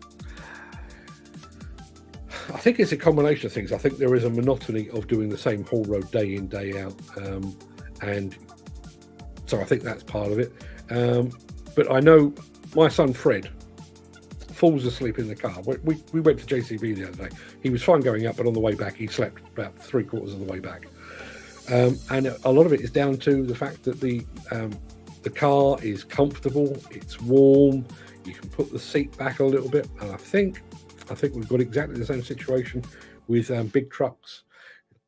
I think it's a combination of things. I think there is a monotony of doing the same haul road day in, day out, and so I think that's part of it. But I know my son Fred falls asleep in the car. We went to JCB the other day. He was fine going up, but on the way back he slept about 3/4 of the way back. And a lot of it is down to the fact that the car is comfortable, it's warm, you can put the seat back a little bit, and I think we've got exactly the same situation with big trucks.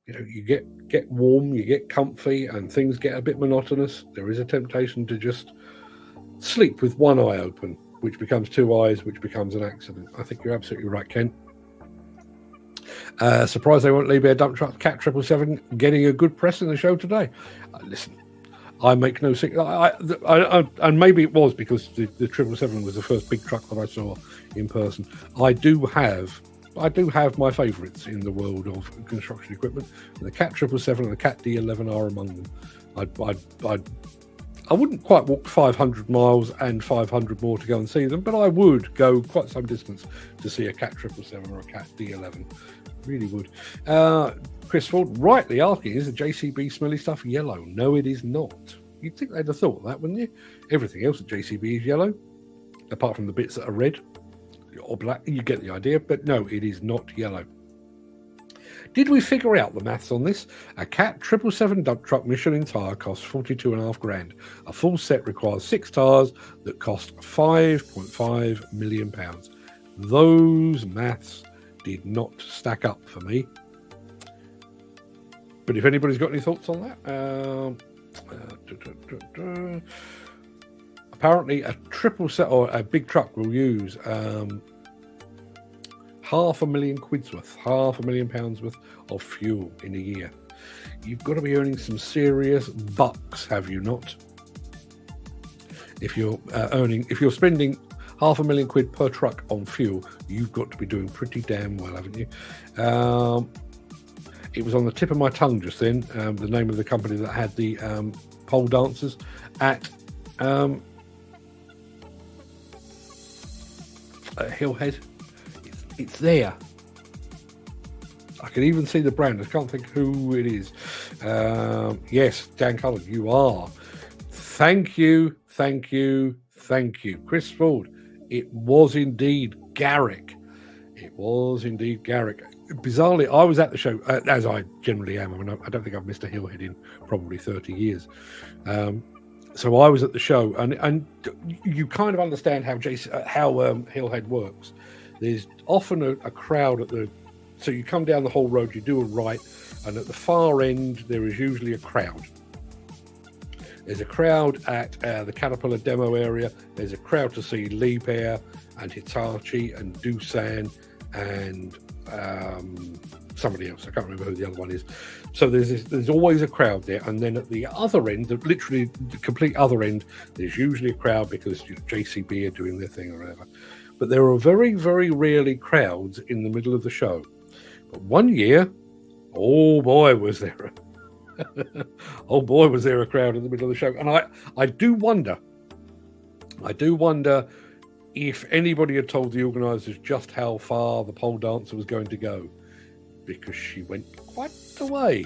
You know, you get warm, you get comfy, and things get a bit monotonous. There is a temptation to just sleep with one eye open, which becomes 2 eyes, which becomes an accident. I think you're absolutely right, Ken. Surprised they won't leave their dump truck Cat 777 getting a good press in the show today. Listen, I make no secret. And maybe it was because the 777 was the first big truck that I saw in person. I do have my favourites in the world of construction equipment. The Cat 777 and the Cat D11 are among them. I wouldn't quite walk 500 miles and 500 more to go and see them, but I would go quite some distance to see a Cat 777 or a Cat D11. Really would. Chris Ford rightly asking, is the JCB smelly stuff yellow? No, it is not. You'd think they'd have thought of that, wouldn't you? Everything else at JCB is yellow, apart from the bits that are red or black. You get the idea, but no, it is not yellow. Did we figure out the maths on this? A Cat 777 dump truck Michelin tyre costs 42.5 grand. A full set requires 6 tyres that cost £5.5 million. Those maths did not stack up for me. But if anybody's got any thoughts on that, apparently a triple set or a big truck will use £500,000 worth of fuel in a year. You've got to be earning some serious bucks, have you not? If you're spending £500,000 per truck on fuel, you've got to be doing pretty damn well, haven't you? It was on the tip of my tongue just then, the name of the company that had the pole dancers at Hillhead. It's there. I can even see the brand. I can't think who it is. Yes, Dan Cullen, you are. Thank you. Chris Ford, it was indeed Garrick. Bizarrely, I was at the show, as I generally am. I mean, I don't think I've missed a Hillhead in probably 30 years. So I was at the show, and you kind of understand how Hillhead works. There's often a crowd at the... So you come down the whole road, you do a right, and at the far end, there is usually a crowd. There's a crowd at the Caterpillar demo area. There's a crowd to see Liebherr and Hitachi and Doosan and somebody else. I can't remember who the other one is. So there's always a crowd there. And then at the other end, literally the complete other end, there's usually a crowd because JCB are doing their thing or whatever. But there are very, very rarely crowds in the middle of the show. But one year, oh boy, was there a crowd in the middle of the show. And I do wonder if anybody had told the organisers just how far the pole dancer was going to go, because she went quite a way.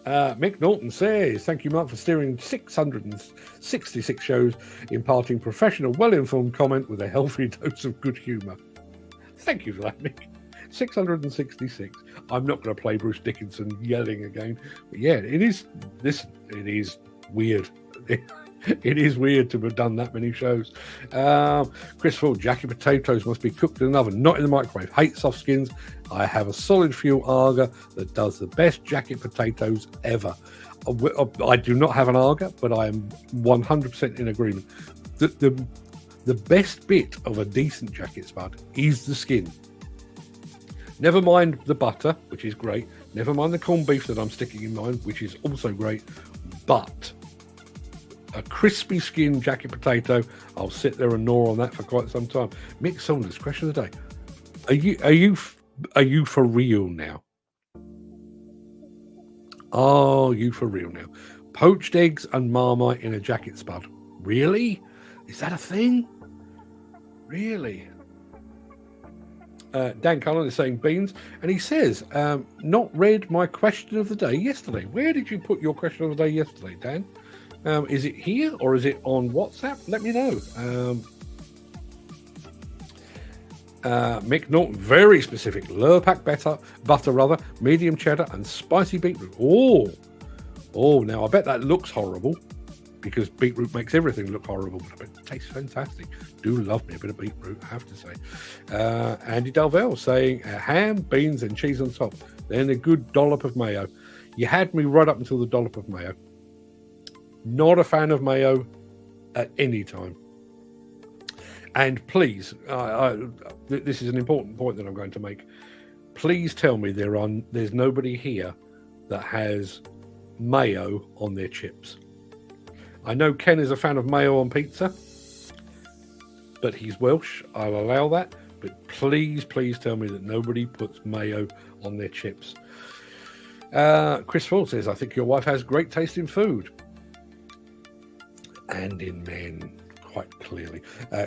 Mick Norton says, thank you, Mark, for steering 666 shows, imparting professional, well-informed comment with a healthy dose of good humour. Thank you for that, Mick. 666. I'm not going to play Bruce Dickinson yelling again, but yeah, it is weird. It is weird to have done that many shows. Chris Ford, jacket potatoes must be cooked in an oven, not in the microwave. Hate soft skins. I have a solid fuel Arga that does the best jacket potatoes ever. I do not have an Arga, but I am 100% in agreement. The best bit of a decent jacket spud is the skin. Never mind the butter, which is great. Never mind the corned beef that I'm sticking in mine, which is also great. But a crispy skin jacket potato, I'll sit there and gnaw on that for quite some time. Mick Saunders, question of the day: Are you for real now? Are you for real now? Poached eggs and Marmite in a jacket spud. Really? Is that a thing? Really? Dan Cullen is saying beans, and he says, not read my question of the day yesterday. Where did you put your question of the day yesterday, Dan? Is it here or is it on WhatsApp? Let me know. Mick Norton, very specific. Lurpak butter, medium cheddar, and spicy beetroot. Oh, now I bet that looks horrible because beetroot makes everything look horrible, but I bet it tastes fantastic. Do love me a bit of beetroot, I have to say. Andy Dalvell saying ham, beans, and cheese on top. Then a good dollop of mayo. You had me right up until the dollop of mayo. Not a fan of mayo at any time. And please, this is an important point that I'm going to make. Please tell me there's nobody here that has mayo on their chips. I know Ken is a fan of mayo on pizza, but he's Welsh. I'll allow that. But please tell me that nobody puts mayo on their chips. Chris Ford says, I think your wife has great taste in food. And in men, quite clearly.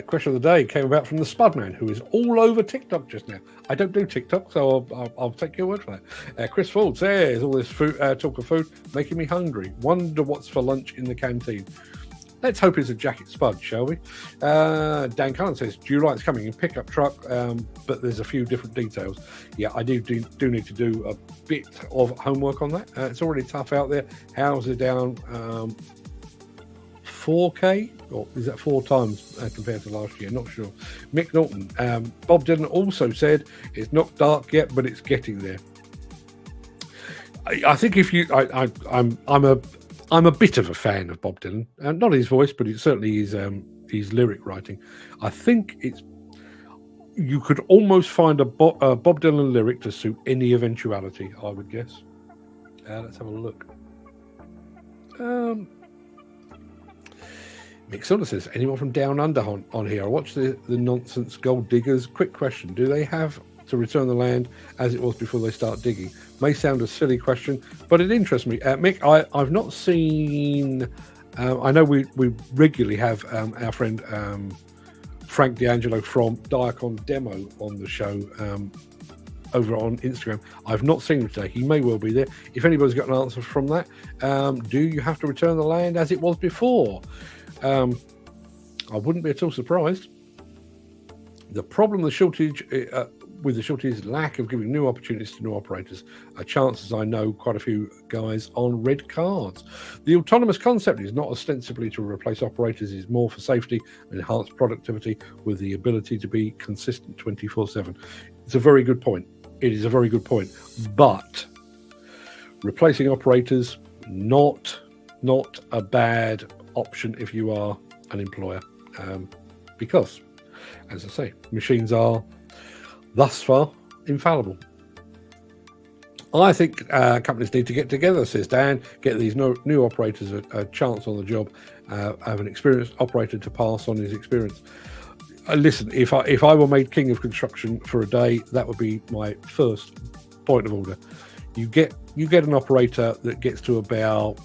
Question of the day came about from the Spudman, who is all over TikTok just now. I don't do TikTok, so I'll take your word for that. Chris Ford says, all this food, talk of food making me hungry. Wonder what's for lunch in the canteen. Let's hope it's a jacket spud, shall we? Dan Cullen says, July's coming in pickup truck, but there's a few different details. Yeah, I do need to do a bit of homework on that. It's already tough out there. How's it down? 4K, or is that 4 times compared to last year? Not sure. Mick Norton, Bob Dylan also said it's not dark yet, but it's getting there. I think if you, I'm a bit of a fan of Bob Dylan, not his voice, but it's certainly his lyric writing. I think you could almost find a Bob Dylan lyric to suit any eventuality, I would guess. Let's have a look. Mick Saunders says, anyone from Down Under on here? I watched the Nonsense Gold Diggers. Quick question. Do they have to return the land as it was before they start digging? May sound a silly question, but it interests me. Mick, I've not seen... I know we regularly have our friend Frank D'Angelo from Diacon Demo on the show over on Instagram. I've not seen him today. He may well be there. If anybody's got an answer from that, do you have to return the land as it was before? I wouldn't be at all surprised. The problem with the shortage is lack of giving new opportunities to new operators. Chances I know quite a few guys on red cards. The autonomous concept is not ostensibly to replace operators, it's more for safety and enhanced productivity with the ability to be consistent 24/7. It's a very good point. It is a very good point. But replacing operators, not a bad option if you are an employer, because, as I say, machines are thus far infallible. I think companies need to get together, says Dan, get these new operators a chance on the job, have an experienced operator to pass on his experience. Listen, if I were made king of construction for a day, that would be my first point of order. You get an operator that gets to about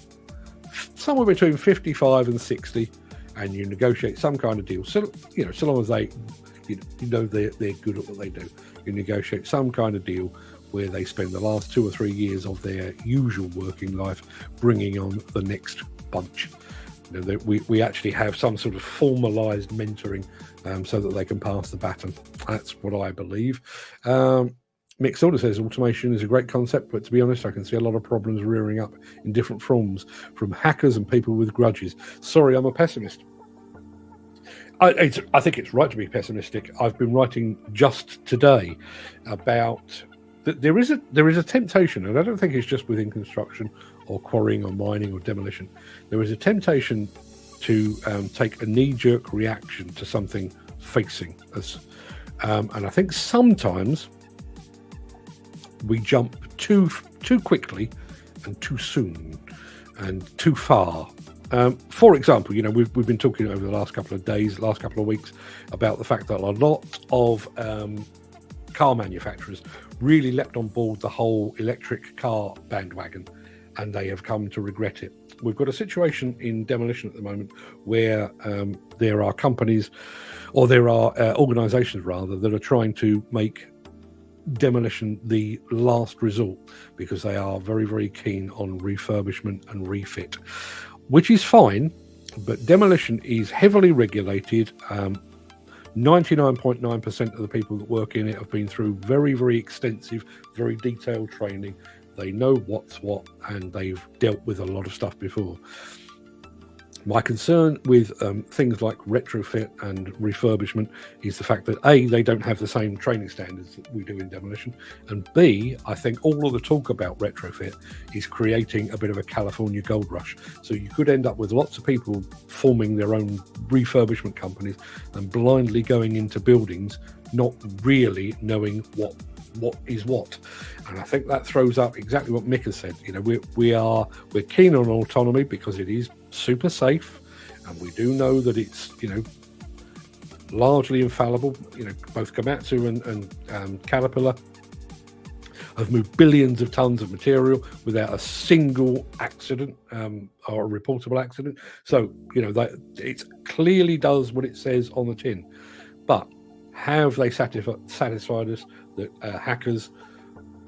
somewhere between 55 and 60, and you negotiate some kind of deal. So so long as they're good at what they do, you negotiate some kind of deal where they spend the last 2 or 3 years of their usual working life bringing on the next bunch. We actually have some sort of formalized mentoring so that they can pass the baton. That's what I believe. Mick Silder says automation is a great concept, but to be honest, I can see a lot of problems rearing up in different forms from hackers and people with grudges. Sorry, I'm a pessimist. I think it's right to be pessimistic. I've been writing just today about that there is a temptation, and I don't think it's just within construction or quarrying or mining or demolition. There is a temptation to take a knee-jerk reaction to something facing us, and I think sometimes we jump too quickly and too soon and too far. For example, we've been talking over the last couple of days, last couple of weeks, about the fact that a lot of car manufacturers really leapt on board the whole electric car bandwagon, and they have come to regret it. We've got a situation in demolition at the moment where there are companies, or there are organisations rather, that are trying to make demolition the last resort because they are very, very keen on refurbishment and refit, which is fine, but demolition is heavily regulated. 99.9% of the people that work in it have been through very, very extensive, very detailed training. They know what's what, and they've dealt with a lot of stuff before. My concern with things like retrofit and refurbishment is the fact that A, they don't have the same training standards that we do in demolition, and B, I think all of the talk about retrofit is creating a bit of a California gold rush. So you could end up with lots of people forming their own refurbishment companies and blindly going into buildings, not really knowing what is what. And I think that throws up exactly what Mick has said. We're keen on autonomy because it is super safe, and we do know that it's largely infallible. Both Komatsu and Caterpillar have moved billions of tons of material without a single accident or a reportable accident. So that it clearly does what it says on the tin. But have they satisfied us that hackers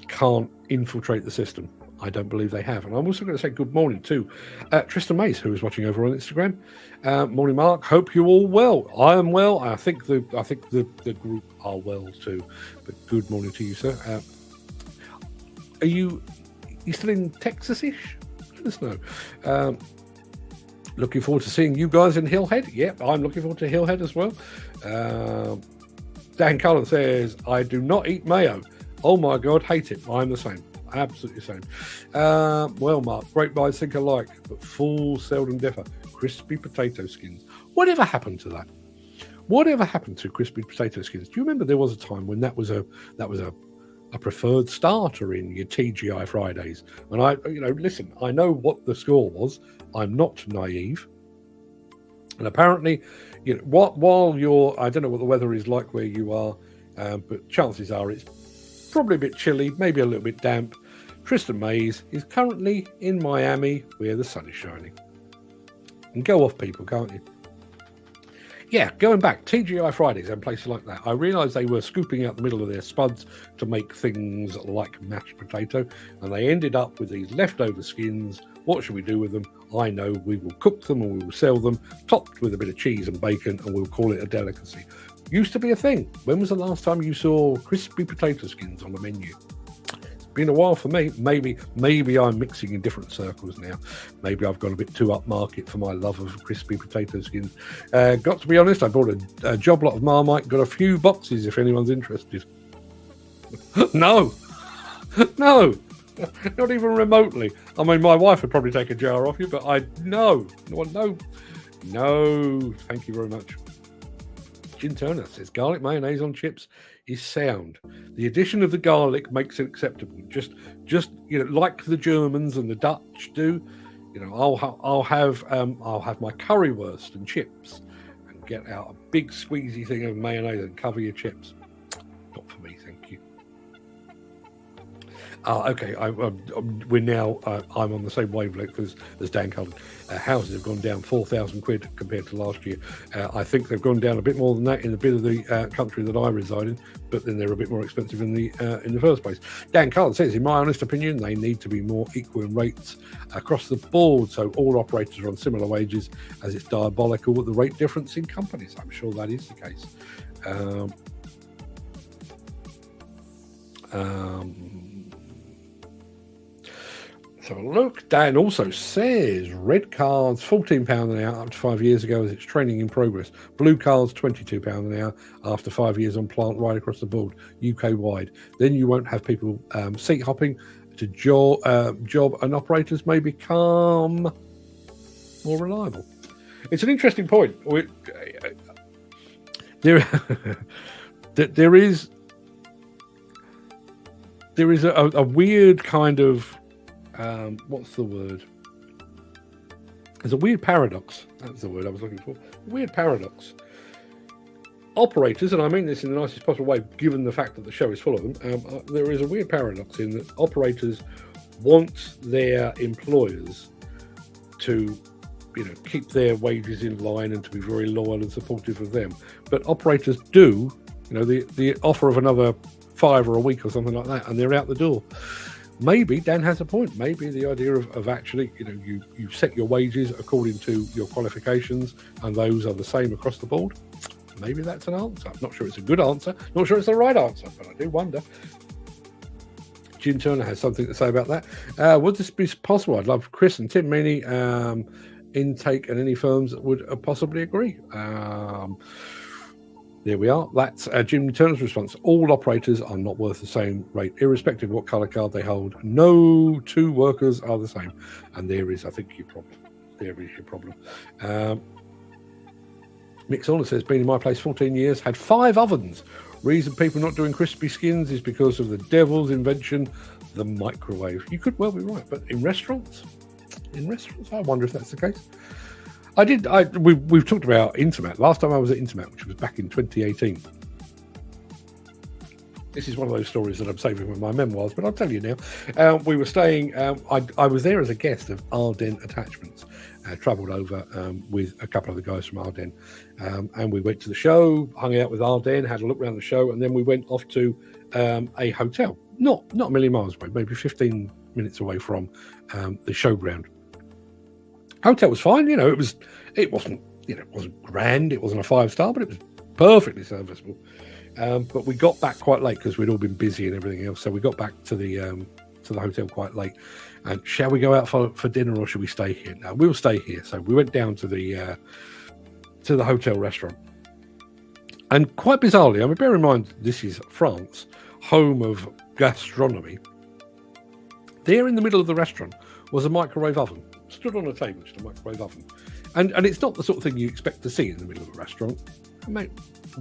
can't infiltrate the system? I don't believe they have. And I'm also going to say good morning to Tristan Mays, who is watching over on Instagram. Morning, Mark. Hope you're all well. I am well. I think the group are well too. But good morning to you, sir. Are you still in Texas-ish? Let us know. Looking forward to seeing you guys in Hillhead. Yep, I'm looking forward to Hillhead as well. Dan Cullen says, I do not eat mayo. Oh my God, hate it. I'm the same. Absolutely the same. Well, Mark, great minds think alike, but fools seldom differ. Crispy potato skins. Whatever happened to that? Whatever happened to crispy potato skins? Do you remember there was a time when that was a preferred starter in your TGI Fridays? And listen, I know what the score was. I'm not naive. And apparently, while you're, I don't know what the weather is like where you are, but chances are it's probably a bit chilly, maybe a little bit damp. Tristan Mays is currently in Miami where the sun is shining. And go off, people, can't you? Yeah, going back, TGI Fridays and places like that, I realised they were scooping out the middle of their spuds to make things like mashed potato, and they ended up with these leftover skins. What should we do with them? I know, we will cook them and we will sell them, topped with a bit of cheese and bacon, and we'll call it a delicacy. Used to be a thing. When was the last time you saw crispy potato skins on the menu? It's been a while for me. Maybe I'm mixing in different circles now. Maybe I've got a bit too upmarket for my love of crispy potato skins. Got to be honest, I bought a job lot of Marmite, got a few boxes if anyone's interested. No, not even remotely. I mean, my wife would probably take a jar off you, but no, thank you very much. Jim Turner says garlic mayonnaise on chips is sound. The addition of the garlic makes it acceptable. Just like the Germans and the Dutch do. I'll have my currywurst and chips, and get out a big squeezy thing of mayonnaise and cover your chips. Not for me, thank you. Okay, we're now. I'm on the same wavelength as Dan Cullen. Houses have gone down £4,000 compared to last year. I think they've gone down a bit more than that in the bit of the country that I reside in, but then they're a bit more expensive in the first place. Dan Cullen says, in my honest opinion, they need to be more equal in rates across the board, so all operators are on similar wages, as it's diabolical with the rate difference in companies. I'm sure that is the case. So look, Dan also says red cards £14 an hour up to 5 years ago as it's training in progress. Blue cards £22 an hour after 5 years on plant right across the board, UK wide. Then you won't have people seat hopping to job and operators may become more reliable. It's an interesting point. There is a weird kind of what's the word? There's a weird paradox. That's the word I was looking for. Weird paradox. Operators, and I mean this in the nicest possible way, given the fact that the show is full of them, there is a weird paradox in that operators want their employers to, keep their wages in line and to be very loyal and supportive of them. But operators do, the offer of another $5 a week or something like that, and they're out the door. Maybe Dan has a point. Maybe the idea of actually, you set your wages according to your qualifications, and those are the same across the board. Maybe that's an answer. I'm not sure it's a good answer. Not sure it's the right answer, but I do wonder. Jim Turner has something to say about that. Would this be possible? I'd love Chris and Tim Meany, Intake, and any firms that would possibly agree. There we are. That's Jim Turner's response. All operators are not worth the same rate, irrespective of what colour card they hold. No two workers are the same. And there is, I think, your problem. There is your problem. Mick Saunders says, been in my place 14 years, had 5 ovens. Reason people not doing crispy skins is because of the devil's invention, the microwave. You could well be right, but in restaurants, I wonder if that's the case. We've talked about Intermat. Last time I was at Intermat, which was back in 2018. This is one of those stories that I'm saving with my memoirs, but I'll tell you now. We were staying, I was there as a guest of Arden Attachments. Travelled over with a couple of the guys from Arden. And we went to the show, hung out with Arden, had a look around the show, and then we went off to a hotel. Not a million miles away, maybe 15 minutes away from the showground. Hotel was fine, it wasn't grand, it wasn't a 5-star, but it was perfectly serviceable. But we got back quite late because we'd all been busy and everything else. So we got back to the hotel quite late. And shall we go out for dinner or should we stay here? No, we'll stay here. So we went down to the hotel restaurant. And quite bizarrely, bear in mind this is France, home of gastronomy. There in the middle of the restaurant was a microwave oven. Stood on a table, just a microwave oven. And it's not the sort of thing you expect to see in the middle of a restaurant,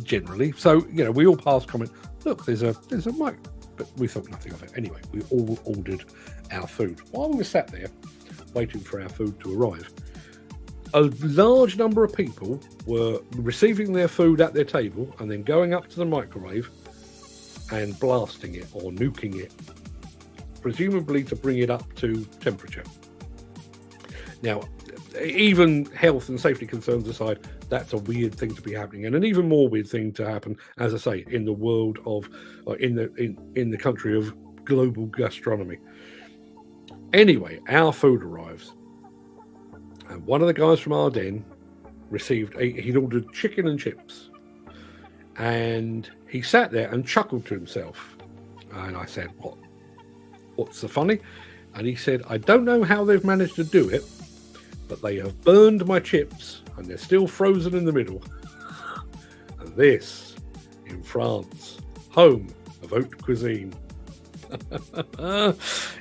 generally. So, we all passed comment, look, there's a mic, but we thought nothing of it. Anyway, we all ordered our food. While we were sat there waiting for our food to arrive, a large number of people were receiving their food at their table and then going up to the microwave and blasting it or nuking it, presumably to bring it up to temperature. Now, even health and safety concerns aside, that's a weird thing to be happening, and an even more weird thing to happen, as I say, in the world of, in the country of global gastronomy. Anyway, our food arrives, and one of the guys from Arden he'd ordered chicken and chips, and he sat there and chuckled to himself. And I said, what's the funny? And he said, I don't know how they've managed to do it, but they have burned my chips and they're still frozen in the middle. And this, in France, home of haute cuisine.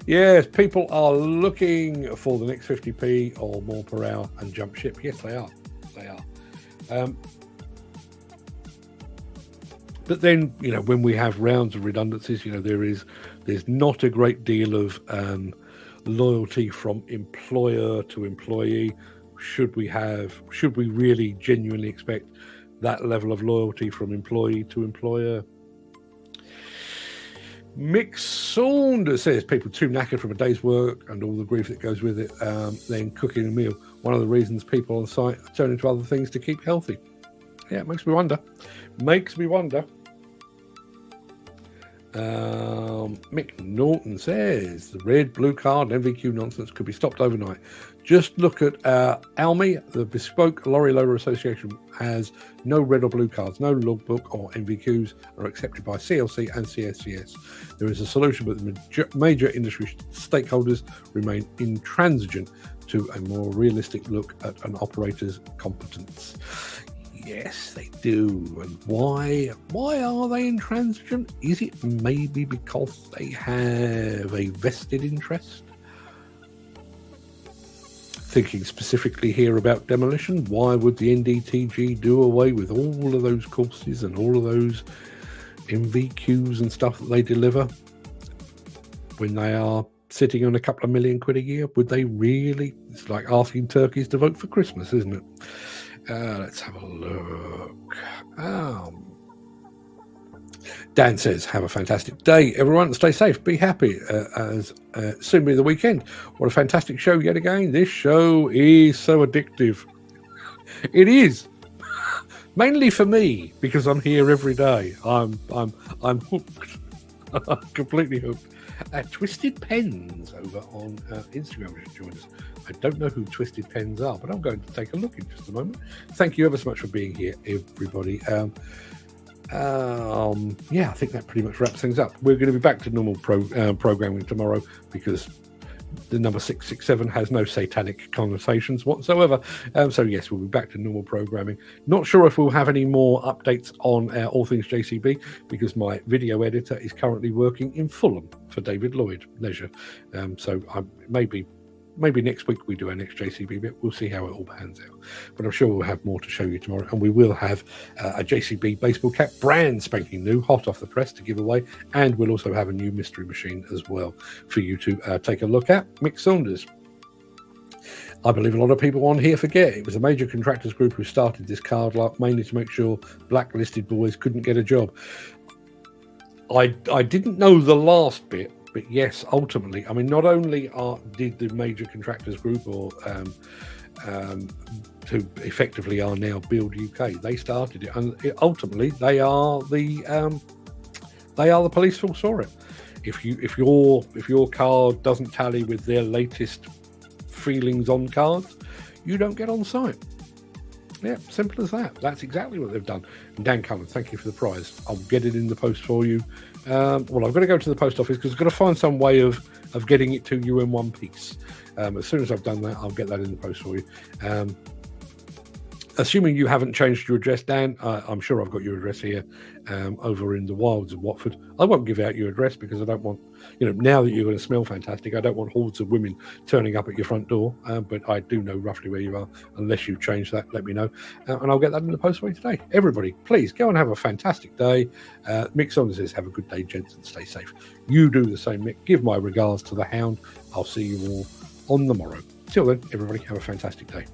Yes, people are looking for the next 50p or more per hour and jump ship. Yes, they are. But then, when we have rounds of redundancies, there's not a great deal of loyalty from employer to employee. Should we really genuinely expect that level of loyalty from employee to employer? Mick Saunders says people too knackered from a day's work and all the grief that goes with it, then cooking a meal. One of the reasons people on site are turning to other things to keep healthy. Yeah, it makes me wonder. Mick Norton says the red, blue card, and MVQ nonsense could be stopped overnight. Just look at ALMI, the Bespoke Lorry Loader Association, has no red or blue cards. No logbook or MVQs are accepted by CLC and CSCS. There is a solution, but the major industry stakeholders remain intransigent to a more realistic look at an operator's competence. Yes, they do. And why are they intransigent? Is it maybe because they have a vested interest? Thinking specifically here about demolition, why would the NDTG do away with all of those courses and all of those MVQs and stuff that they deliver when they are sitting on a couple of £1 million a year? Would they really? It's like asking turkeys to vote for Christmas, isn't it? Let's have a look. Dan says, have a fantastic day, everyone. Stay safe, be happy, as soon be the weekend. What a fantastic show yet again. This show is so addictive. It is. Mainly for me, because I'm here every day. I'm hooked. I'm completely hooked. Twisted Pens over on Instagram just joined us. I don't know who Twisted Pens are, but I'm going to take a look in just a moment. Thank you ever so much for being here, everybody. Yeah, I think that pretty much wraps things up. We're going to be back to normal programming tomorrow because the number 667 has no satanic connotations whatsoever. So yes, we'll be back to normal programming. Not sure if we'll have any more updates on all things JCB because my video editor is currently working in Fulham for David Lloyd Leisure. So maybe next week we do our next JCB bit. We'll see how it all pans out. But I'm sure we'll have more to show you tomorrow. And we will have a JCB baseball cap, brand spanking new, hot off the press to give away. And we'll also have a new mystery machine as well for you to take a look at. Mick Saunders. I believe a lot of people on here forget it was a major contractors group who started this card lot mainly to make sure blacklisted boys couldn't get a job. I didn't know the last bit. But yes, ultimately, I mean, not only did the major contractors group or who effectively are now Build UK, they started it, and ultimately they are the police force for it. If your card doesn't tally with their latest feelings on cards, you don't get on site. Yeah, simple as that. That's exactly what they've done. And Dan Cummins, thank you for the prize. I'll get it in the post for you. Well, I've got to go to the post office because I've got to find some way of getting it to you in one piece. As soon as I've done that, I'll get that in the post for you. Assuming you haven't changed your address, Dan, I'm sure I've got your address here over in the wilds of Watford. I won't give out your address because I don't want, now that you're going to smell fantastic, I don't want hordes of women turning up at your front door. But I do know roughly where you are. Unless you've changed that, let me know. And I'll get that in the post for you today. Everybody, please go and have a fantastic day. Mick Saunders says, have a good day, gents, and stay safe. You do the same, Mick. Give my regards to the hound. I'll see you all on the morrow. Till then, everybody, have a fantastic day.